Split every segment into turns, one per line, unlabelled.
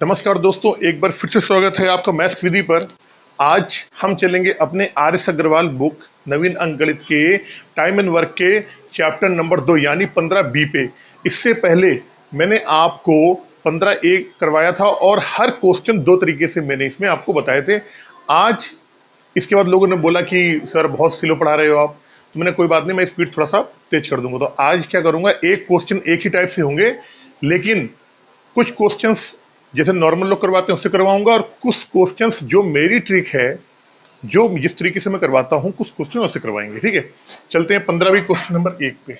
नमस्कार दोस्तों, एक बार फिर से स्वागत है आपका मैथ्स विधि पर। आज हम चलेंगे अपने आर.एस. अग्रवाल बुक नवीन अंक गणित के टाइम एंड वर्क के चैप्टर नंबर 2 यानी 15B पे। इससे पहले मैंने आपको 15A करवाया था और हर क्वेश्चन दो तरीके से मैंने इसमें आपको बताए थे। आज इसके बाद लोगों ने बोला कि सर बहुत स्लो पढ़ा रहे हो आप, तो मैंने कोई बात नहीं, मैं स्पीड थोड़ा सा तेज कर दूंगा। तो आज क्या करूंगा, एक क्वेश्चन एक ही टाइप से होंगे, लेकिन कुछ क्वेश्चंस जैसे नॉर्मल लोग करवाते हैं उससे करवाऊंगा, और कुछ क्वेश्चंस जो मेरी ट्रिक है, जो जिस तरीके से मैं करवाता हूं, कुछ क्वेश्चन उससे करवाएंगे। ठीक है, चलते हैं 15वीं क्वेश्चन नंबर 1 पे।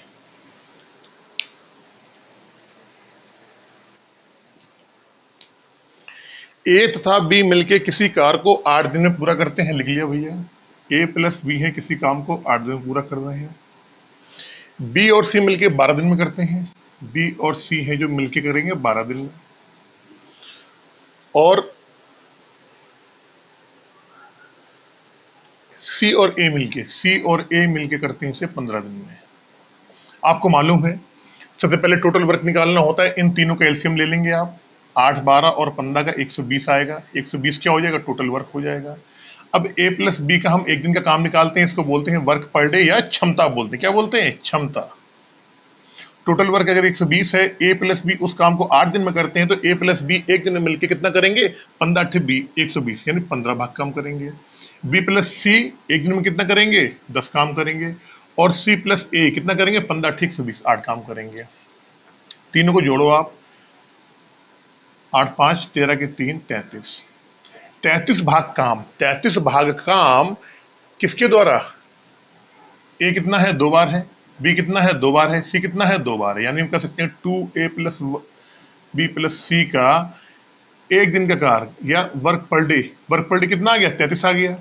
ए तथा बी मिलके किसी कार को 8 दिन में पूरा करते हैं। लिख लिया भैया, ए प्लस बी है, किसी काम को 8 दिन में पूरा कर रहे हैं। बी और सी मिलके 12 दिन में करते हैं। बी और सी है जो मिलके करेंगे 12 दिन में। और सी और ए मिलके करते हैं इसे 15 दिन में। आपको मालूम है, सबसे पहले टोटल वर्क निकालना होता है। इन तीनों का एलसीएम ले लेंगे आप, 8, 12 और 15 का 120 आएगा। 120 क्या हो जाएगा, टोटल वर्क हो जाएगा। अब ए प्लस बी का हम एक दिन का काम निकालते हैं, इसको बोलते हैं वर्क पर डे या क्षमता बोलते हैं। क्या बोलते हैं, क्षमता। टोटल वर्क अगर 120 है, ए प्लस बी उस काम को 8 दिन में करते हैं, तो ए प्लस बी एक दिन में मिलकर कितना करेंगे, 15 8 बी 120 यानी 15 भाग काम करेंगे। बी प्लस सी एक दिन में कितना करेंगे, 10 काम करेंगे। और सी प्लस ए कितना करेंगे, 15 8 120 8 काम करेंगे। तीनों को जोड़ो आप, 8 5 13 के 3 33। 33 भाग काम किसके द्वारा, ए कितना है, 2 बार है। बी कितना है, 2 बार है। सी कितना है, 2 बार है। यानी हम कह सकते हैं 2A प्लस बी प्लस सी का एक दिन का कार्य या वर्क पर डे कितना आ गया, 33 आ गया।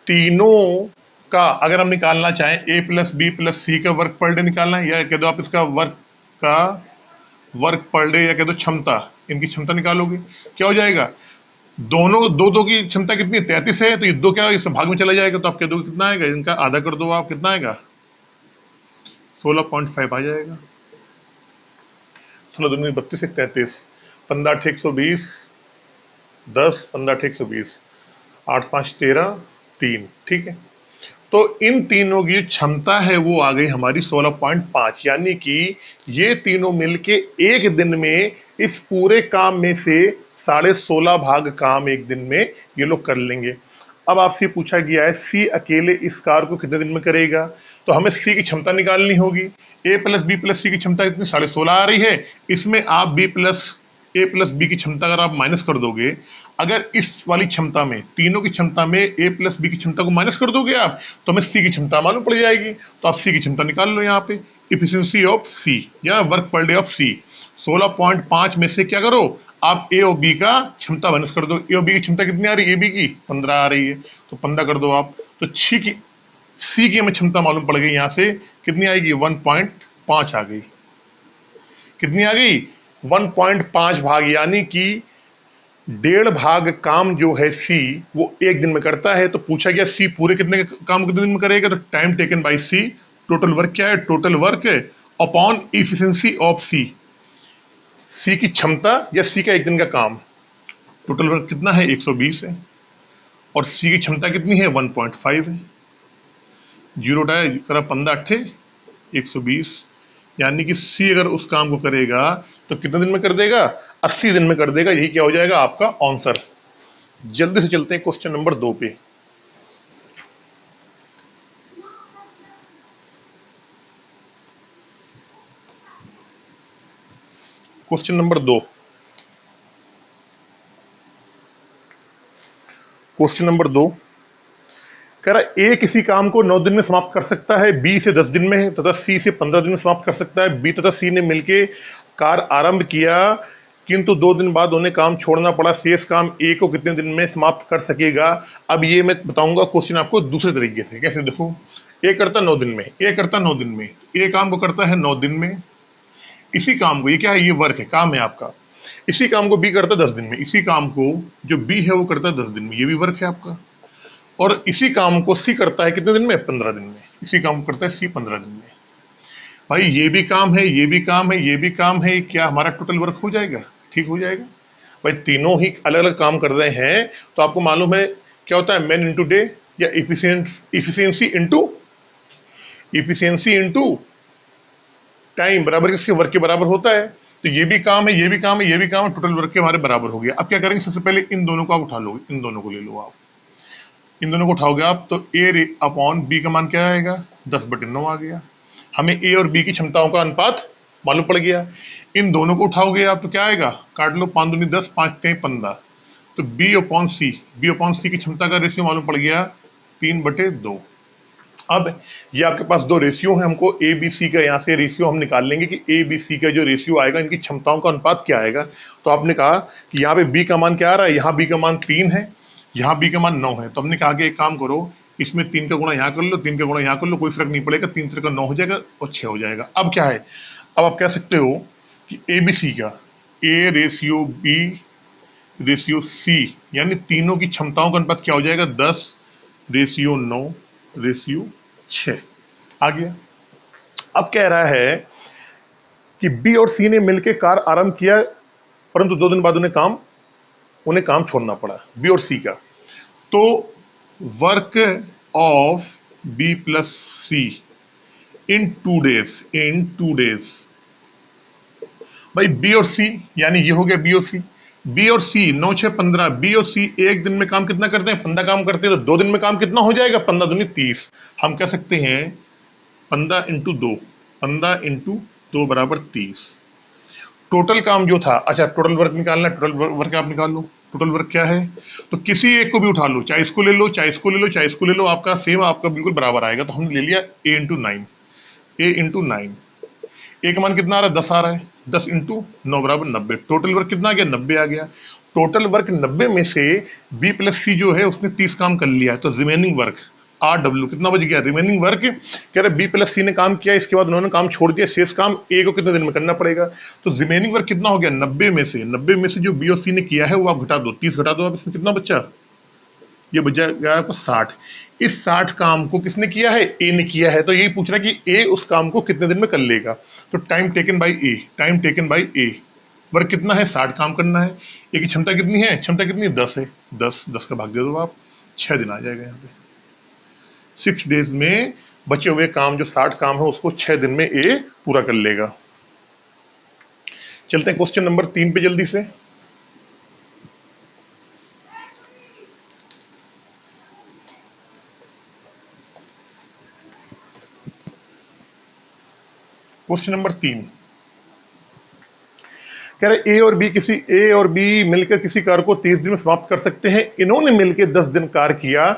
तीनों का अगर हम निकालना चाहें, ए प्लस बी प्लस सी का वर्क पर डे निकालना है, या कह दो आप इसका वर्क पर डे, या कह दो क्षमता, इनकी क्षमता निकालोगे, क्या हो जाएगा, दोनों दो दो की क्षमता कितनी है, 33 है, तो ये दो क्या इस भाग में चला जाएगा, तो आप कह दो कितना आएगा, इनका आधा कर दो आप, कितना आएगा, 16.5 आ जाएगा। 16 दूनी 32 एक 33, 15 8 120 10, 15 8 120, 8 5 13 3। ठीक है, तो इन तीनों की क्षमता है वो आ गई हमारी 16.5, यानी कि ये तीनों मिलके एक दिन में इस पूरे काम में से 16.5 भाग काम एक दिन में ये लोग कर लेंगे। अब आपसे पूछा गया है सी अकेले इस कार को कितने दिन में करेगा, तो हमें सी की क्षमता निकालनी होगी। ए प्लस बी प्लस सी की क्षमता कितनी, 16.5 आ रही है। इसमें आप ए प्लस बी की क्षमता अगर आप माइनस कर दोगे, अगर इस वाली क्षमता में, तीनों की क्षमता में ए प्लस बी की क्षमता को माइनस कर दोगे आप, तो हमें सी की क्षमता मालूम पड़ जाएगी। तो आप सी की क्षमता निकाल लो यहाँ पे, इफिशियंसी ऑफ सी या वर्क पर डे ऑफ सी। 16.5 में से क्या करो, आप ए और बी का क्षमता माइनस कर दो। ए और बी की क्षमता कितनी आ रही है, ए बी की 15 आ रही है, तो 15 कर दो आप, तो सी की हमें क्षमता मालूम पड़ गई। यहाँ से कितनी आएगी, 1.5 आ गई। कितनी आ गई, 1.5 भाग, यानी कि 1.5 भाग काम जो है सी वो एक दिन में करता है। तो पूछा गया सी पूरे कितने काम कितने दिन में करेगा, तो time taken by C, total work क्या है, total work upon efficiency of C की क्षमता या सी का एक दिन का काम। टोटल वर्क कितना है, 120 है, और सी की क्षमता कितनी है, 1.5 है। जीरो डाय करा 15 8 120, यानी कि सी अगर उस काम को करेगा तो कितने दिन में कर देगा, 80 दिन में कर देगा। यही क्या हो जाएगा आपका आंसर। जल्दी से चलते हैं क्वेश्चन नंबर 2 पे। क्वेश्चन नंबर 2, क्वेश्चन नंबर 2 कह रहा ए किसी काम को 9 दिन में समाप्त कर सकता है, बी से 10 दिन में तथा सी से 15 दिन में समाप्त कर सकता है। बी तथा सी ने मिलकर कार्य आरंभ किया, किंतु 2 दिन बाद उन्हें काम छोड़ना पड़ा। शेष काम ए को कितने दिन में समाप्त कर सकेगा। अब ये मैं बताऊंगा क्वेश्चन आपको दूसरे तरीके से। कैसे, देखो, ए करता 9 दिन में, ए करता 9 दिन में, ए काम को करता है 9 दिन में। इसी काम को, ये क्या है, ये वर्क है, काम है आपका। इसी काम को बी करता 10 दिन में। इसी काम को जो बी है वो करता है 10 दिन में, ये भी वर्क है आपका। और इसी काम को सी करता है कितने दिन में, 15 दिन में। इसी काम को करता है सी 15 दिन में। भाई ये भी काम है, ये भी काम है, ये भी काम है, क्या हमारा टोटल वर्क हो जाएगा, ठीक हो जाएगा। भाई तीनों ही अलग अलग काम कर रहे हैं, तो आपको मालूम है क्या होता है, मैन इंटू डे या इफिशियंसी इंटू टाइम बराबर इसके वर्क के बराबर होता है। तो ये भी काम है, ये भी काम है, ये भी काम है, टोटल वर्क के हमारे बराबर हो गया। अब क्या करेंगे, सबसे पहले इन दोनों को आप उठा लोगे, इन दोनों को ले लो आप, इन दोनों को उठाओगे आप तो ए अपॉन बी का मान क्या आएगा, 10/9 आ गया। हमें ए और बी की क्षमताओं का अनुपात मालूम पड़ गया। इन दोनों को उठाओगे आप तो क्या आएगा, काट लो, 5 दूनी 10, 5 3 15, तो बी अपॉन सी की क्षमता का रेशियो मालूम पड़ गया 3/2। अब ये आपके पास दो रेशियो है, हमको ए बी सी का यहाँ से रेशियो हम निकाल लेंगे कि ए बी सी का जो रेशियो आएगा इनकी क्षमताओं का अनुपात क्या आएगा। तो आपने कहा कि यहाँ पे बी का मान क्या आ रहा है, यहाँ बी का मान 3 है, यहाँ बी का मान 9 है। तो हमने कहा कि एक काम करो, इसमें 3 का गुणा यहाँ कर लो, 3 का गुणा यहाँ कर लो, कोई फर्क नहीं पड़ेगा, 3 3 का 9 हो जाएगा और 6 हो जाएगा। अब क्या है, अब आप कह सकते हो कि ए बी सी का A ratio B ratio C यानी तीनों की क्षमताओं का अनुपात क्या हो जाएगा, 10:9:6 आ गया। अब कह रहा है कि बी और सी ने मिलकर कार्य आरंभ किया, परंतु 2 दिन बाद उन्हें काम छोड़ना पड़ा, बी और सी का। तो work of B plus C in 2 days, भाई बी और सी यानी ये हो गया बी और सी 9 6 15, बी और सी एक दिन में काम कितना करते हैं, 15 काम करते हैं, तो 2 दिन में काम कितना हो जाएगा, 15 दूनी 30। हम कह सकते हैं 15 इंटू 2 बराबर 30। टोटल काम जो था, अच्छा टोटल वर्क निकालना है, टोटल वर्क आप निकाल लो, टोटल वर्क क्या है, तो किसी एक को भी उठा लो, चाहे इसको ले लो, चाहे इसको ले लो, चाहे इसको ले लो, आपका सेम आपका बिल्कुल बराबर आएगा। तो हमने ले लिया ए इंटू 9, ए का मान कितना आ रहा है, 10 आ रहा है, 10 इंटू 9 बराबर 90। टोटल वर्क कितना आ गया, 90 आ गया। टोटल वर्क 90 में से बी प्लस सी जो है उसने 30 काम कर लिया है, तो रिमेनिंग वर्क RW कितना बच गया, रिमेनिंग वर्क कह रहे बी प्लस सी ने काम किया, इसके बाद उन्होंने काम छोड़ दिया, शेष काम ए को कितने दिन में करना पड़ेगा। तो रिमेनिंग वर्क कितना हो गया, 90 में से जो बी और सी ने किया है वो आप घटा दो, 30 घटा दो, आप इसमें कितना बच्चा, ये बच जाएगा आपको 60। इस 60 काम को किसने किया है, ए ने किया है। तो यही पूछ रहा है कि ए उस काम को कितने दिन में कर लेगा। तो time taken by A, work कितना है, 60 काम करना है। ए की क्षमता कितनी है, क्षमता कितनी है, 10 है, 10 का भाग दे दो आप, 6 दिन आ जाएगा यहाँ पे। 6 डेज में बचे हुए काम जो 60 काम है उसको 6 दिन में ए पूरा कर लेगा। चलते हैं क्वेश्चन नंबर 3 पे जल्दी से। क्वेश्चन नंबर 3 कह रहे ए और बी मिलकर किसी कार्य को 30 दिन में समाप्त कर सकते हैं। इन्होंने मिलकर 10 दिन कार्य किया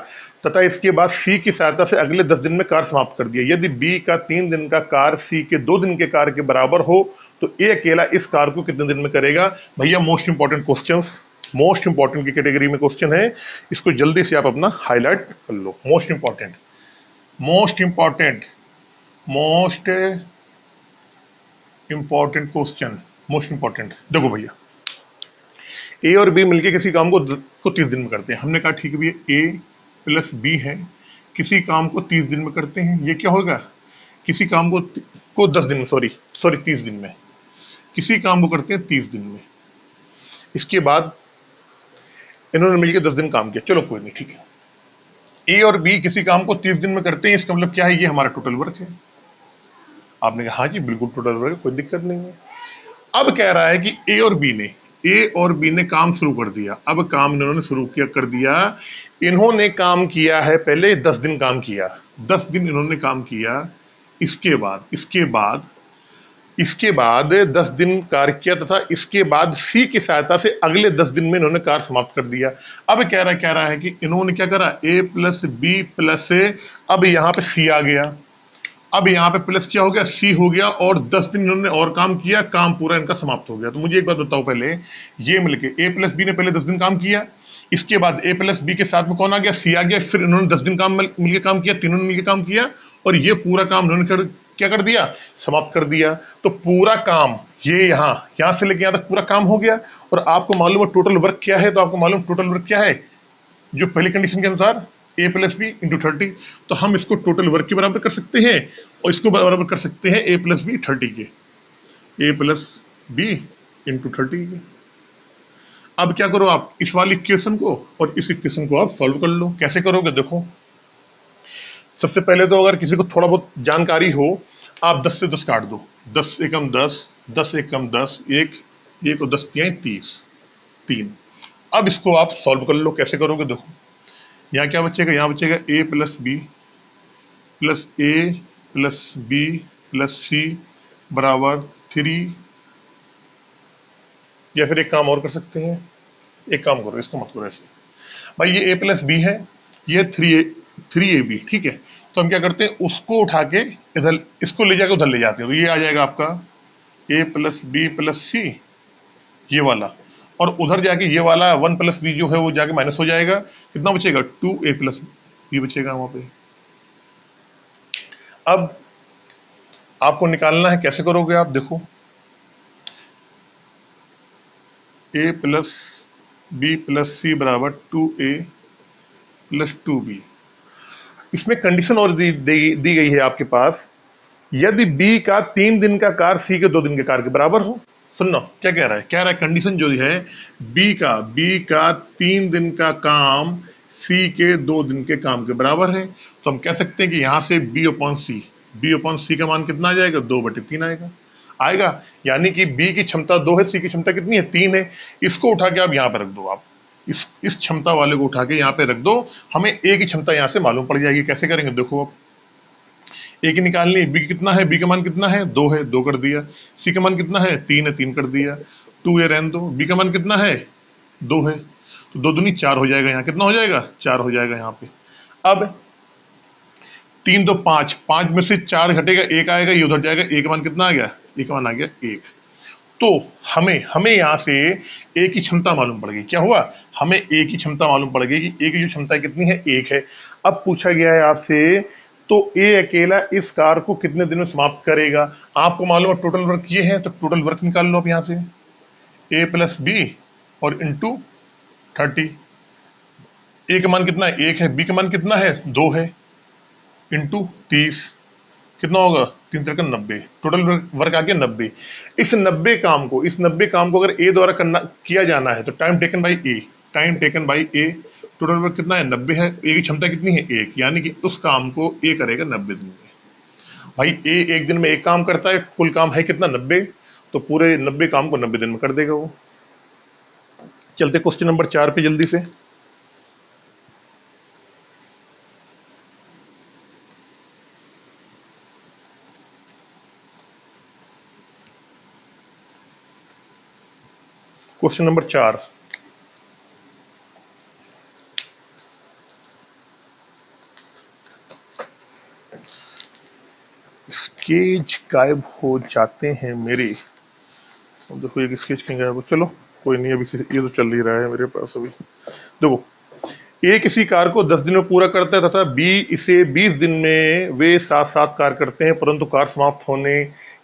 तथा इसके बाद सी की सहायता से अगले 10 दिन में कार्य समाप्त कर दिया। यदि बी का 3 दिन का कार्य सी के 2 दिन के कार्य के बराबर हो तो ए अकेला इस कार्य को कितने दिन में करेगा। भैया most important questions, most important की कैटेगरी में क्वेश्चन है, इसको जल्दी से आप अपना हाईलाइट कर लो। Most important question, most important. देखो भैया, ए और बी मिलके किसी काम को 30 दिन में करते हैं। हमने कहा ठीक है भैया, ए प्लस बी है, किसी काम को 30 दिन में करते हैं। ये क्या होगा, किसी काम को 10 दिन में, सॉरी 30 दिन में, किसी काम को करते हैं 30 दिन में। इसके बाद इन्होंने मिलकर 10 दिन काम किया, चलो कोई नहीं, ठीक है। ए और बी किसी काम को 30 दिन में करते हैं, इसका मतलब क्या है, ये हमारा टोटल वर्क है। आपने कहा हाँ जी बिल्कुल टोटल वर्क है, कोई दिक्कत नहीं है। अब कह रहा है कि ए और बी ने काम शुरू कर दिया। अब काम इन्होंने शुरू कर दिया। इन्होंने काम किया है, पहले 10 दिन काम किया, 10 दिन इन्होंने काम किया। इसके बाद 10 दिन कार्य किया तथा इसके बाद सी की सहायता से अगले 10 दिन में इन्होंने कार्य समाप्त कर दिया। अब कह रहा है कि इन्होंने क्या करा, ए प्लस बी प्लस ए, अब यहाँ पे सी आ गया, अब यहाँ पे प्लस क्या हो गया, सी हो गया, और 10 दिन इन्होंने और काम किया, काम पूरा इनका समाप्त हो गया। तो मुझे एक बात बताओ, पहले ये मिलके ए प्लस बी ने पहले 10 दिन काम किया, इसके बाद ए प्लस बी के साथ में कौन आ गया, सी आ गया, फिर इन्होंने 10 दिन काम मिलकर काम किया, तीनों ने मिलकर काम किया, और ये पूरा काम इन्होंने क्या कर दिया, समाप्त कर दिया। तो पूरा काम ये यहाँ से लेके यहाँ तक पूरा काम हो गया। और आपको मालूम है टोटल वर्क क्या है, तो आपको मालूम टोटल वर्क क्या है, जो पहली कंडीशन के अनुसार ए प्लस बी इंटू 30। तो हम इसको टोटल वर्क के बराबर कर सकते हैं और इसको बराबर कर सकते हैं ए प्लस बी 30 के, ए प्लस बी इंटू 30 के। अब क्या करो, आप इस वाली इक्वेशन को और इस इक्वेशन को आप सॉल्व कर लो। कैसे करोगे देखो, सबसे पहले तो अगर किसी को थोड़ा बहुत जानकारी हो, आप 10 से 10 काट दो। 10 एकम 10, 10 एकम 10, एक एक और 10 तियाई 30, 3। अब इसको आप सॉल्व कर लो। कैसे करोगे देखो, यहाँ क्या बचेगा, यहाँ बचेगा a plus B plus A plus B plus C बराबर 3। या फिर एक काम और कर सकते हैं, एक काम करो, इसको मत करो ऐसे। भाई ये a प्लस बी है, ये 3ab, ठीक है। तो हम क्या करते हैं, उसको उठा के इधर, इसको ले जाके उधर ले जाते हैं। तो ये आ जाएगा आपका a प्लस बी प्लस सी, ये वाला, और उधर जाके ये वाला 1 प्लस बी जो है वो जाके माइनस हो जाएगा। कितना बचेगा, 2a प्लस बी बचेगा वहां पे। अब आपको निकालना है, कैसे करोगे आप देखो, a plus B plus C बराबर 2a प्लस 2b। इसमें कंडीशन और दी गई है आपके पास, यदि b का 3 दिन का कार्य c के 2 दिन के कार्य के बराबर हो। सुनना क्या कह रहा है, कह रहा है कंडीशन जो है b का 3 दिन का काम c के 2 दिन के काम के बराबर है। तो हम कह सकते हैं कि यहां से b अपॉन सी का मान कितना आ जाएगा, 2/3 आएगा। यानी कि b की क्षमता 2 है, c की क्षमता कितनी है, 3 है। इसको उठा के आप यहाँ पे रख दो, आप इस क्षमता वाले को उठा के यहाँ पे रख दो, हमें a की क्षमता यहाँ से मालूम पड़ जाएगी। कैसे करेंगे देखो, आप a की निकालनी, b कितना है, b का मान कितना है, 2 है, 2 कर दिया। c का मान कितना है, 3 है, 3 कर दिया। 2a रहने दो, b का मान कितना है, 2 है, तो 2 दूनी 4 हो जाएगा। यहाँ कितना हो जाएगा, 4 हो जाएगा यहाँ पे। अब 3 2 5, 5 में से 4 घटेगा, 1 आएगा, ये उधर जाएगा। a का मान कितना आ गया, a का मान आ गया 1। तो हमें यहाँ से a की क्षमता मालूम पड़ गई। क्या हुआ, हमें a की क्षमता मालूम पड़ गई कि a की जो क्षमता कितनी है, 1 है। अब पूछा गया है आपसे, तो a अकेला इस कार्य को कितने दिन में समाप्त करेगा। आपको मालूम है टोटल वर्क ये है, तो टोटल वर्क निकाल लो आप यहाँ से, a प्लस बी और इंटू 30। a का मान कितना है, 1 है, b का मान कितना है, 2 है, इंटू 30, कितना होगा, 3 3 90, टोटल वर्क आ गया 90। इस 90 काम को अगर ए द्वारा करना किया जाना है तो time taken by A, total work कितना है, 90 है। ए की क्षमता कितनी है, 1, यानी कि उस काम को ए करेगा 90 दिन में। भाई ए एक दिन में एक काम करता है, कुल काम है कितना, 90, तो पूरे 90 काम को 90 दिन में कर देगा वो। चलते क्वेश्चन नंबर 4 पे जल्दी से। क्वेश्चन नंबर 4, स्केच गायब हो जाते हैं मेरे। अब देखो एक स्केच कहीं गायब हो, चलो कोई नहीं, अभी ये तो चल ही रहा है मेरे पास अभी। देखो, ए किसी कार्य को 10 दिन में पूरा करता है तथा बी इसे 20 दिन में, वे साथ साथ कार्य करते हैं, परंतु कार्य समाप्त होने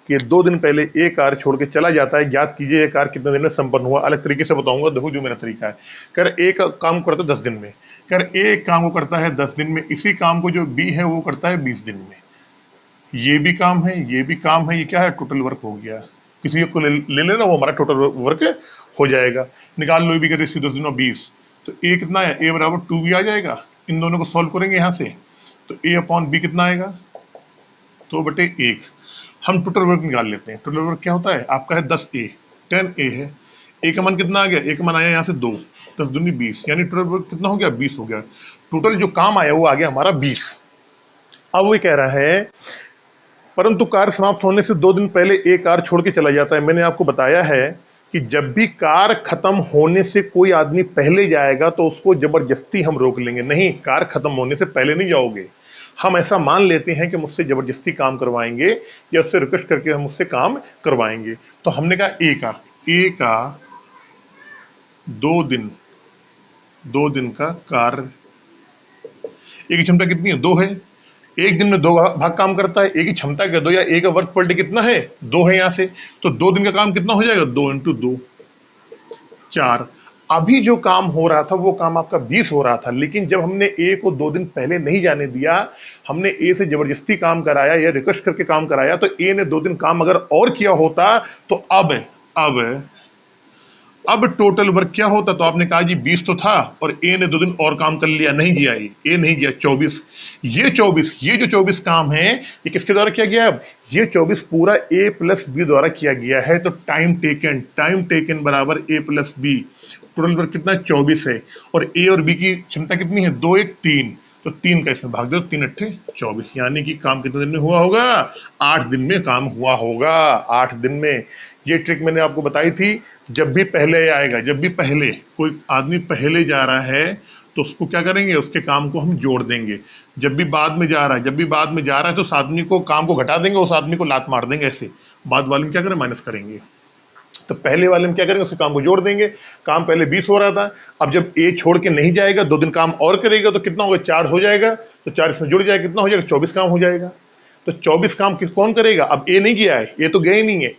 के 2 दिन पहले ए कार्य छोड़ के चला जाता है। ज्ञात कीजिए यह कार्य कितने दिन में संपन्न हुआ। अलग तरीके से बताऊंगा, देखो जो मेरा तरीका है। कर ए का काम करता है 10 दिन में, कर ए काम को करता है 10 दिन में, इसी काम को जो बी है वो करता है 20 दिन में। ये भी काम है, ये भी काम है, ये क्या है, टोटल वर्क हो गया। किसी को ले लेना, वो हमारा टोटल वर्क हो जाएगा। निकाल लो, ये भी करें 10 दिन में 20, तो ए कितना है, ए बराबर 2b आ जाएगा। इन दोनों को सॉल्व करेंगे यहाँ से, तो ए अपॉन बी कितना आएगा, 2/1। हम टोटल वर्क निकाल लेते हैं। टोटल वर्क क्या होता है आपका, है 10a, 10a है। ए का मान कितना आ गया, ए का मान आया यहाँ से 2, 10 दूनी 20, यानी टोटल वर्क कितना हो गया, 20 हो गया। टोटल जो काम आया वो आ गया हमारा 20। अब वो कह रहा है परंतु कार्य समाप्त होने से 2 दिन पहले एक कार्य छोड़ के चला जाता है। मैंने आपको बताया है कि जब भी कार्य खत्म होने से कोई आदमी पहले जाएगा तो उसको जबरदस्ती हम रोक लेंगे। नहीं, कार्य खत्म होने से पहले नहीं जाओगे, हम ऐसा मान लेते हैं कि मुझसे जबरदस्ती काम करवाएंगे या उससे रिक्वेस्ट करके हम उससे काम करवाएंगे। तो हमने कहा ए का 2 दिन का कार्य, ए की क्षमता कितनी है, 2 है। एक दिन में 2 भाग काम करता है, ए की क्षमता क्या 2, या ए का वर्क पर डे कितना है, 2 है यहाँ से, तो 2 दिन का काम कितना हो जाएगा, 2 × 2 4। अभी जो काम हो रहा था वो काम आपका 20 हो रहा था, लेकिन जब हमने ए को 2 दिन पहले नहीं जाने दिया, हमने ए से जबरदस्ती काम कराया या रिक्वेस्ट करके काम कराया, तो ए ने 2 दिन काम अगर और किया होता तो अब अब टोटल वर्क क्या होता, तो आपने कहा जी 20 तो था और ए ने 2 दिन और काम कर लिया, नहीं किया, ए नहीं किया 24। ये जो 24 काम है ये किसके द्वारा किया गया, अब ये 24 पूरा ए प्लस बी द्वारा किया गया है। तो टाइम टेकन बराबर ए प्लस बी। टोटल वर्क कितना 24 है और ए और बी की क्षमता कितनी है, 2 1 3, तो 3 का इसमें भाग दो, 3 अट्ठे 24, यानी कि काम कितने दिन में हुआ होगा, 8 दिन में काम हुआ होगा, 8 दिन में। ये ट्रिक मैंने आपको बताई थी। जब भी पहले आएगा, जब भी पहले कोई आदमी पहले जा रहा है तो उसको क्या करेंगे, उसके काम को हम जोड़ देंगे। जब भी बाद में जा रहा है, जब भी बाद में जा रहा है तो उस आदमी को काम को घटा देंगे, उस आदमी को लात मार देंगे, ऐसे बाद वाले में क्या करें, माइनस करेंगे। तो पहले वाले में क्या करेंगे, उसके काम को जोड़ देंगे। काम पहले 20 हो रहा था, अब जब ए छोड़ के नहीं जाएगा, 2 दिन काम और करेगा तो कितना होगा, 4 हो जाएगा, तो 4 इसमें जुड़ जाएगा, कितना हो जाएगा, 24 काम हो जाएगा। तो 24 काम कौन करेगा, अब ए नहीं किया है, ए तो गए नहीं है,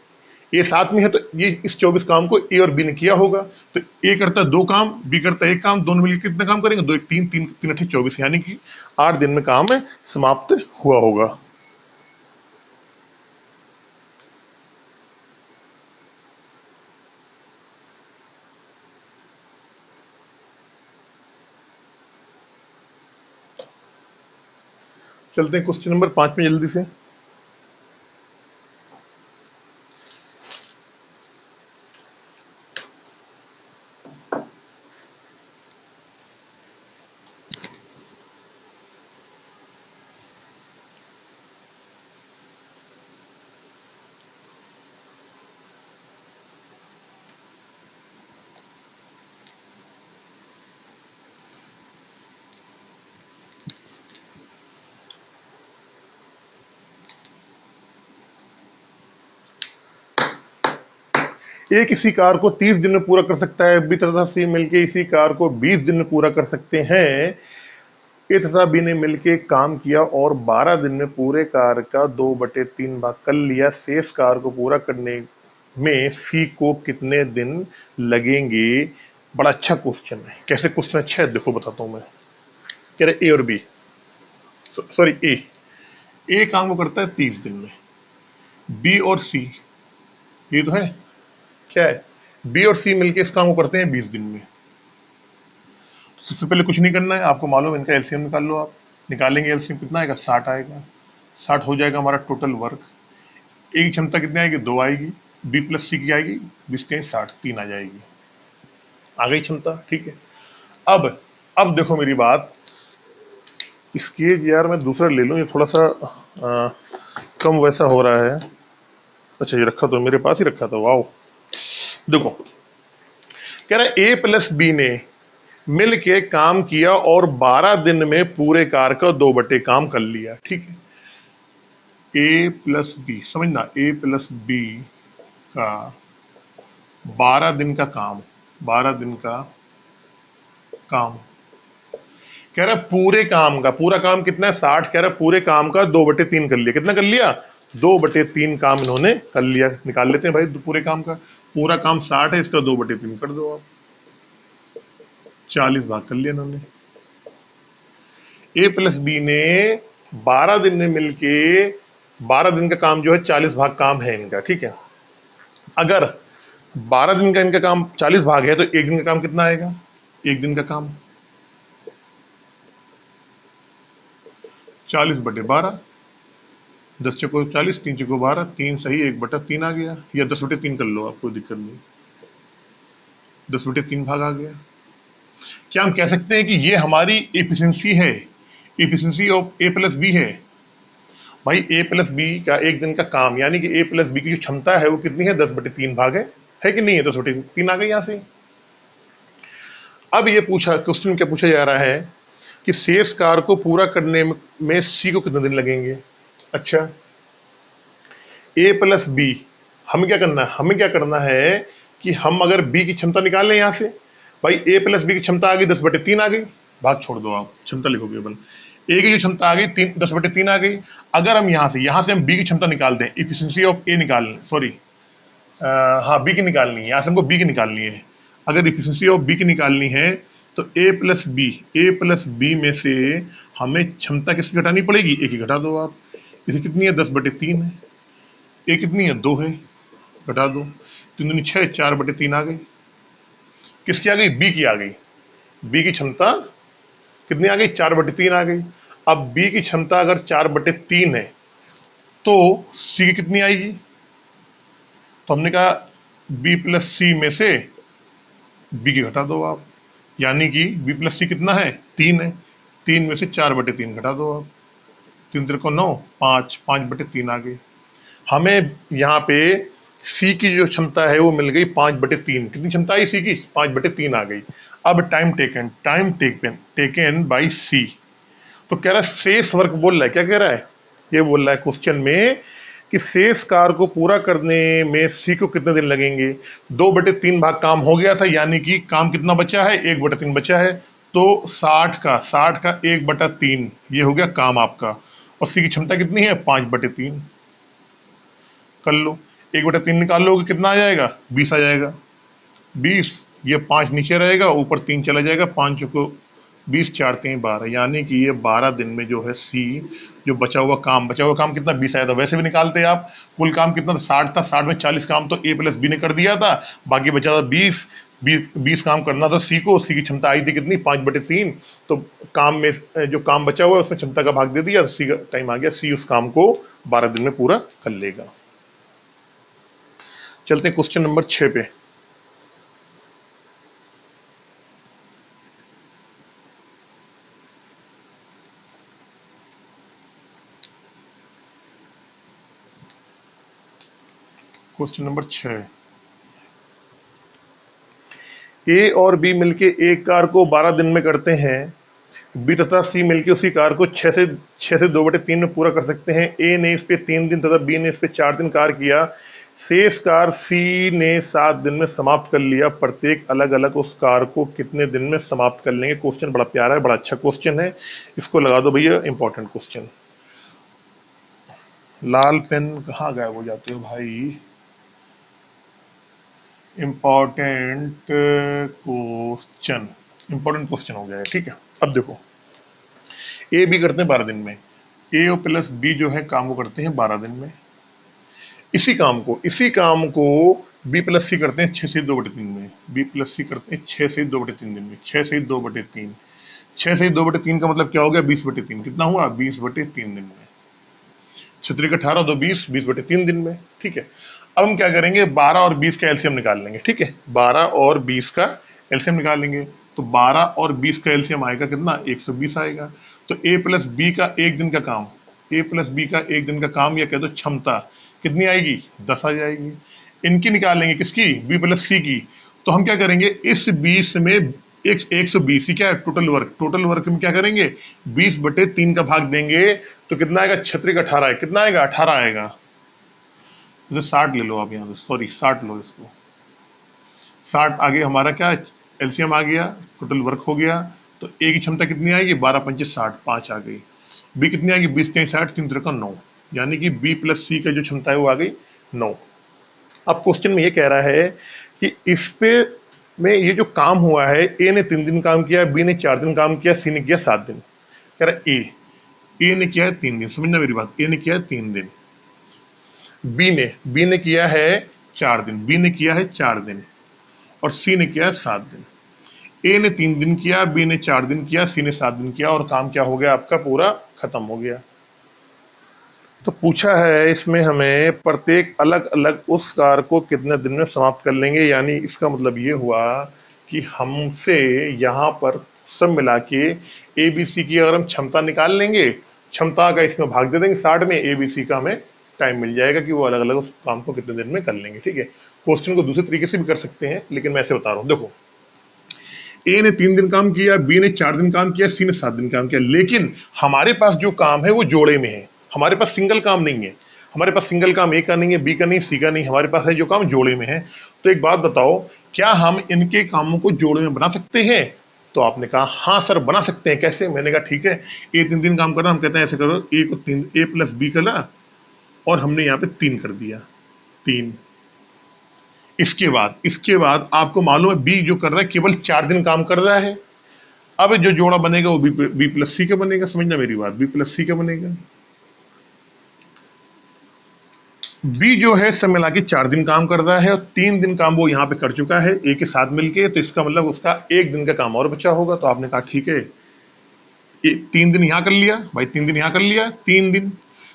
ए साथ में है, तो ये इस 24 काम को ए और बी ने किया होगा। तो ए करता है 2 काम, बी करता है 1 काम, दोनों मिलकर कितना काम करेंगे, 2 1 3, 3 3 8 24, यानी कि 8 दिन में काम समाप्त हुआ होगा। चलते हैं क्वेश्चन नंबर 5 में जल्दी से। ए किसी कार को 30 दिन में पूरा कर सकता है, बी तथा सी मिलके इसी कार को 20 दिन में पूरा कर सकते हैं। ए तथा बी ने मिलके काम किया और 12 दिन में पूरे कार का 2/3 भाग कर लिया। शेष कार को पूरा करने में सी को कितने दिन लगेंगे। बड़ा अच्छा क्वेश्चन है। कैसे क्वेश्चन अच्छा है देखो बताता हूं मैं। कह रहे ए और बी, सॉरी ए काम को करता है 30 दिन में, बी और सी, ये तो है क्या है, बी और सी मिलके इस काम को करते हैं 20 दिन में। सबसे पहले कुछ नहीं करना है, आपको मालूम है, इनका एलसीएम निकाल लो आप। निकालेंगे एलसीएम कितना आएगा, 60 आएगा। 60 हो जाएगा हमारा टोटल वर्क। ए की क्षमता कितनी आएगी, 2 आएगी, बी प्लस सी की आएगी 20 के 60, 3 आ जाएगी, आ गई क्षमता, ठीक है। अब देखो मेरी बात, इसके यार मैं दूसरा ले लूँ, ये थोड़ा सा कम वैसा हो रहा है। अच्छा ये रखा तो मेरे पास ही रखा था, वाओ। देखो कह रहा है ए प्लस बी ने मिल के काम किया और 12 दिन में पूरे कार का 2 काम कर लिया, ठीक है। ए प्लस बी, समझना, ए प्लस बी का 12 दिन का काम, 12 दिन का काम, कह रहा है पूरे काम का, पूरा काम कितना है 60, कह रहा है पूरे काम का 2/3 कर लिया। कितना कर लिया, 2/3 काम इन्होंने कर लिया। निकाल लेते हैं भाई पूरे काम का, पूरा काम 60 है, इसका 2/3 कर दो आप, 40 भाग कर लिया इन्होंने। ए प्लस बी ने 12 दिन में मिलके 12 दिन का काम जो है 40 भाग काम है इनका, ठीक है। अगर 12 दिन का इनका काम 40 भाग है तो एक दिन का काम कितना आएगा, एक दिन का काम 40/12, 10 चौको 40, 3 चौको 12, 3 सही, 1/3 आ गया, या 10/3 कर लो आप, कोई दिक्कत नहीं, 10/3 भाग आ गया। क्या हम कह सकते हैं कि ये हमारी एफिशिएंसी है, efficiency of A plus B है। भाई ए प्लस बी का एक दिन का काम, यानी कि ए प्लस बी की जो क्षमता है वो कितनी है, 10/3 भाग है कि नहीं है, 10/3 आ गई यहां से। अब ये पूछा, क्वेश्चन क्या पूछा जा रहा है कि शेष कार को पूरा करने में सी को कितने दिन लगेंगे। अच्छा ए प्लस बी, हमें क्या करना है, हमें क्या करना है कि हम अगर बी की क्षमता निकाल लें यहां से। भाई ए प्लस बी की क्षमता आ गई 10/3 आ गई, भाग छोड़ दो आप, क्षमता लिखोगे केवल। ए की जो क्षमता आ गई 10/3 आ गई। अगर हम यहां से हम बी की क्षमता निकाल दें, इफिशिएंसी ऑफ ए निकाल लें, सॉरी हाँ बी की निकालनी है, यहाँ से हमको बी की निकालनी है। अगर इफिशिएंसी ऑफ बी की निकालनी है तो ए प्लस बी में से हमें क्षमता किसकी घटानी पड़ेगी, ए की घटा दो आप। इसे कितनी है, 10/3 है, ए कितनी है, 2 है, घटा दो, 3 दूनी 6, 4/3 आ गई। किसकी आ गई? बी की आ गई। बी की क्षमता कितनी आ गई? 4/3 आ गई। अब बी की क्षमता अगर 4/3 है तो सी की कितनी आएगी? तो हमने कहा बी प्लस सी में से बी की घटा दो आप, यानी कि बी प्लस सी कितना है? 3 है। 3 में से 4/3 घटा दो आप, 3 3 9, 5, 5/3 आ गई। हमें यहाँ पे सी की जो क्षमता है वो मिल गई 5/3। कितनी क्षमता आई सी की? 5/3 आ गई। अब टाइम टेकन बाई सी, तो कह रहा है शेष वर्क बोल रहा है। क्या कह रहा है? ये बोल रहा है क्वेश्चन में कि शेष कार्य को पूरा करने में सी को कितने दिन लगेंगे। 2/3 भाग काम हो गया था, यानी कि काम कितना बचा है? 1/3 बचा है। तो 60 का 1/3 ये हो गया काम आपका। और सी की क्षमता कितनी है? 5/3। कर लो, 1/3 निकाल लोगे कितना आ जाएगा? 20 आ जाएगा। 20, ये 5 नीचे रहेगा, ऊपर 3 चला जाएगा। 5 को 20, 4 3 12, यानी कि ये 12 दिन में जो है सी जो बचा हुआ काम कितना? 20 आया था। वैसे भी निकालते आप, कुल काम कितना था? 60 था। 60 में 40 काम तो ए प्लस बी ने कर दिया था, बाकी बचा था 20। 20 काम करना था सी को। सी की क्षमता आई थी कितनी? 5/3। तो काम में जो काम बचा हुआ है उसमें क्षमता का भाग दे दिया, सी का टाइम आ गया। सी उस काम को 12 दिन में पूरा कर लेगा। चलते हैं क्वेश्चन नंबर 6 पे। क्वेश्चन नंबर 6, ए और बी मिलके एक कार को 12 दिन में करते हैं। बी तथा सी मिलके उसी कार को 6 से 2/3 में पूरा कर सकते हैं। ए ने इस पे 3 दिन तथा बी ने इस पे 4 दिन कार किया। शेष कार सी ने 7 दिन में समाप्त कर लिया। प्रत्येक अलग अलग उस कार को कितने दिन में समाप्त कर लेंगे? क्वेश्चन बड़ा प्यारा है, बड़ा अच्छा क्वेश्चन है। इसको लगा दो भैया इंपॉर्टेंट क्वेश्चन। लाल पेन कहाँ गायब हो जाते हो भाई? इंपॉर्टेंट क्वेश्चन, इंपॉर्टेंट क्वेश्चन हो गया है, ठीक है। अब देखो, ए बी करते हैं 12 दिन में। ए और प्लस बी जो है काम को करते हैं 12 दिन में। इसी काम को बी प्लस सी करते हैं 6 से 2/3 में। बी प्लस सी करते हैं 6 से 2/3 दिन में। 6 से 2/3, 6 से 2/3 का मतलब क्या हो गया? 20/3। कितना हुआ? 20/3 दिन में। 6 18 2 20, 20/3 दिन में, ठीक है। अब हम क्या करेंगे? 12 और 20 का एलसीएम निकाल लेंगे, ठीक है। 12 और 20 का एलसीएम निकाल लेंगे, तो 12 और 20 का एलसीएम आएगा कितना? 120 आएगा। तो ए प्लस बी का एक दिन का काम, ए प्लस बी का एक दिन का काम या कह दो क्षमता कितनी आएगी? 10 आ जाएगी। इनकी निकाल लेंगे, किसकी? बी प्लस सी की। तो हम क्या करेंगे? इस 20 में 120 क्या है? टोटल वर्क में क्या करेंगे? 20/3 का भाग देंगे, तो कितना आएगा? 6 18 है। कितना आएगा? 18 आएगा। जैसे 60 ले लो आप यहाँ से, सॉरी 60 लो इसको। 60 आगे हमारा क्या? एलसीएम आ गया, टोटल वर्क हो गया। तो ए की क्षमता कितनी आएगी? 12 5 60, 5 आ गई। बी कितनी आएगी? 20 3 60, 3 3 9, यानी कि बी प्लस सी का जो क्षमता है वो आ गई 9। अब क्वेश्चन में ये कह रहा है कि इस पे में ये जो काम हुआ है, ए ने 3 दिन काम किया, बी ने 4 दिन काम किया, सी ने किया 7 दिन। कह रहा है ए ने किया है 3 दिन, समझना मेरी बात। ए ने किया है 3 दिन, बी ने किया है 4 दिन, बी ने किया है 4 दिन, और सी ने किया है 7 दिन। ए ने 3 दिन किया, बी ने 4 दिन किया, सी ने 7 दिन किया, और काम क्या हो गया आपका? पूरा खत्म हो गया। तो पूछा है इसमें हमें प्रत्येक अलग अलग उस कार को कितने दिन में समाप्त कर लेंगे। यानी इसका मतलब ये हुआ कि हमसे यहाँ पर सब मिला के ए बी सी की अगर हम क्षमता निकाल लेंगे, क्षमता का इसमें भाग दे देंगे 60 में, ए बी सी का हमें टाइम मिल जाएगा कि वो अलग अलग उस काम को कितने दिन में कर लेंगे, ठीक है। क्वेश्चन को दूसरे तरीके से भी कर सकते हैं, लेकिन मैं ऐसे बता रहा हूँ। देखो, ए ने 3 दिन काम किया, बी ने 4 दिन काम किया, सी ने 7 दिन काम किया, लेकिन हमारे पास जो काम है वो जोड़े में है। हमारे पास सिंगल काम नहीं है। हमारे पास सिंगल काम ए का नहीं है, बी का नहीं, सी का नहीं, हमारे पास है जो काम जोड़े में है। तो एक बात बताओ, क्या हम इनके कामों को जोड़े में बना सकते हैं? तो आपने कहा हाँ सर बना सकते हैं। कैसे? मैंने कहा ठीक है, ए 3 दिन काम करना, हम कहते हैं ऐसे करो, ए को 3, ए प्लस बी करा और हमने यहाँ पे 3 कर दिया, 3। इसके बाद आपको मालूम है बी जो कर रहा है केवल 4 दिन काम कर रहा है। अब जो जोड़ा बनेगा वो बी प्लस सी का बनेगा, समझना मेरी बात, बी प्लस सी का बनेगा। बी जो है सब मिला के 4 दिन काम कर रहा है और 3 दिन काम वो यहाँ पे कर चुका है ए के साथ मिलके, तो इसका मतलब उसका 1 दिन का काम और बचा होगा। तो आपने कहा ठीक है, 3 दिन यहाँ कर लिया भाई, 3 दिन यहाँ कर लिया, 3 दिन,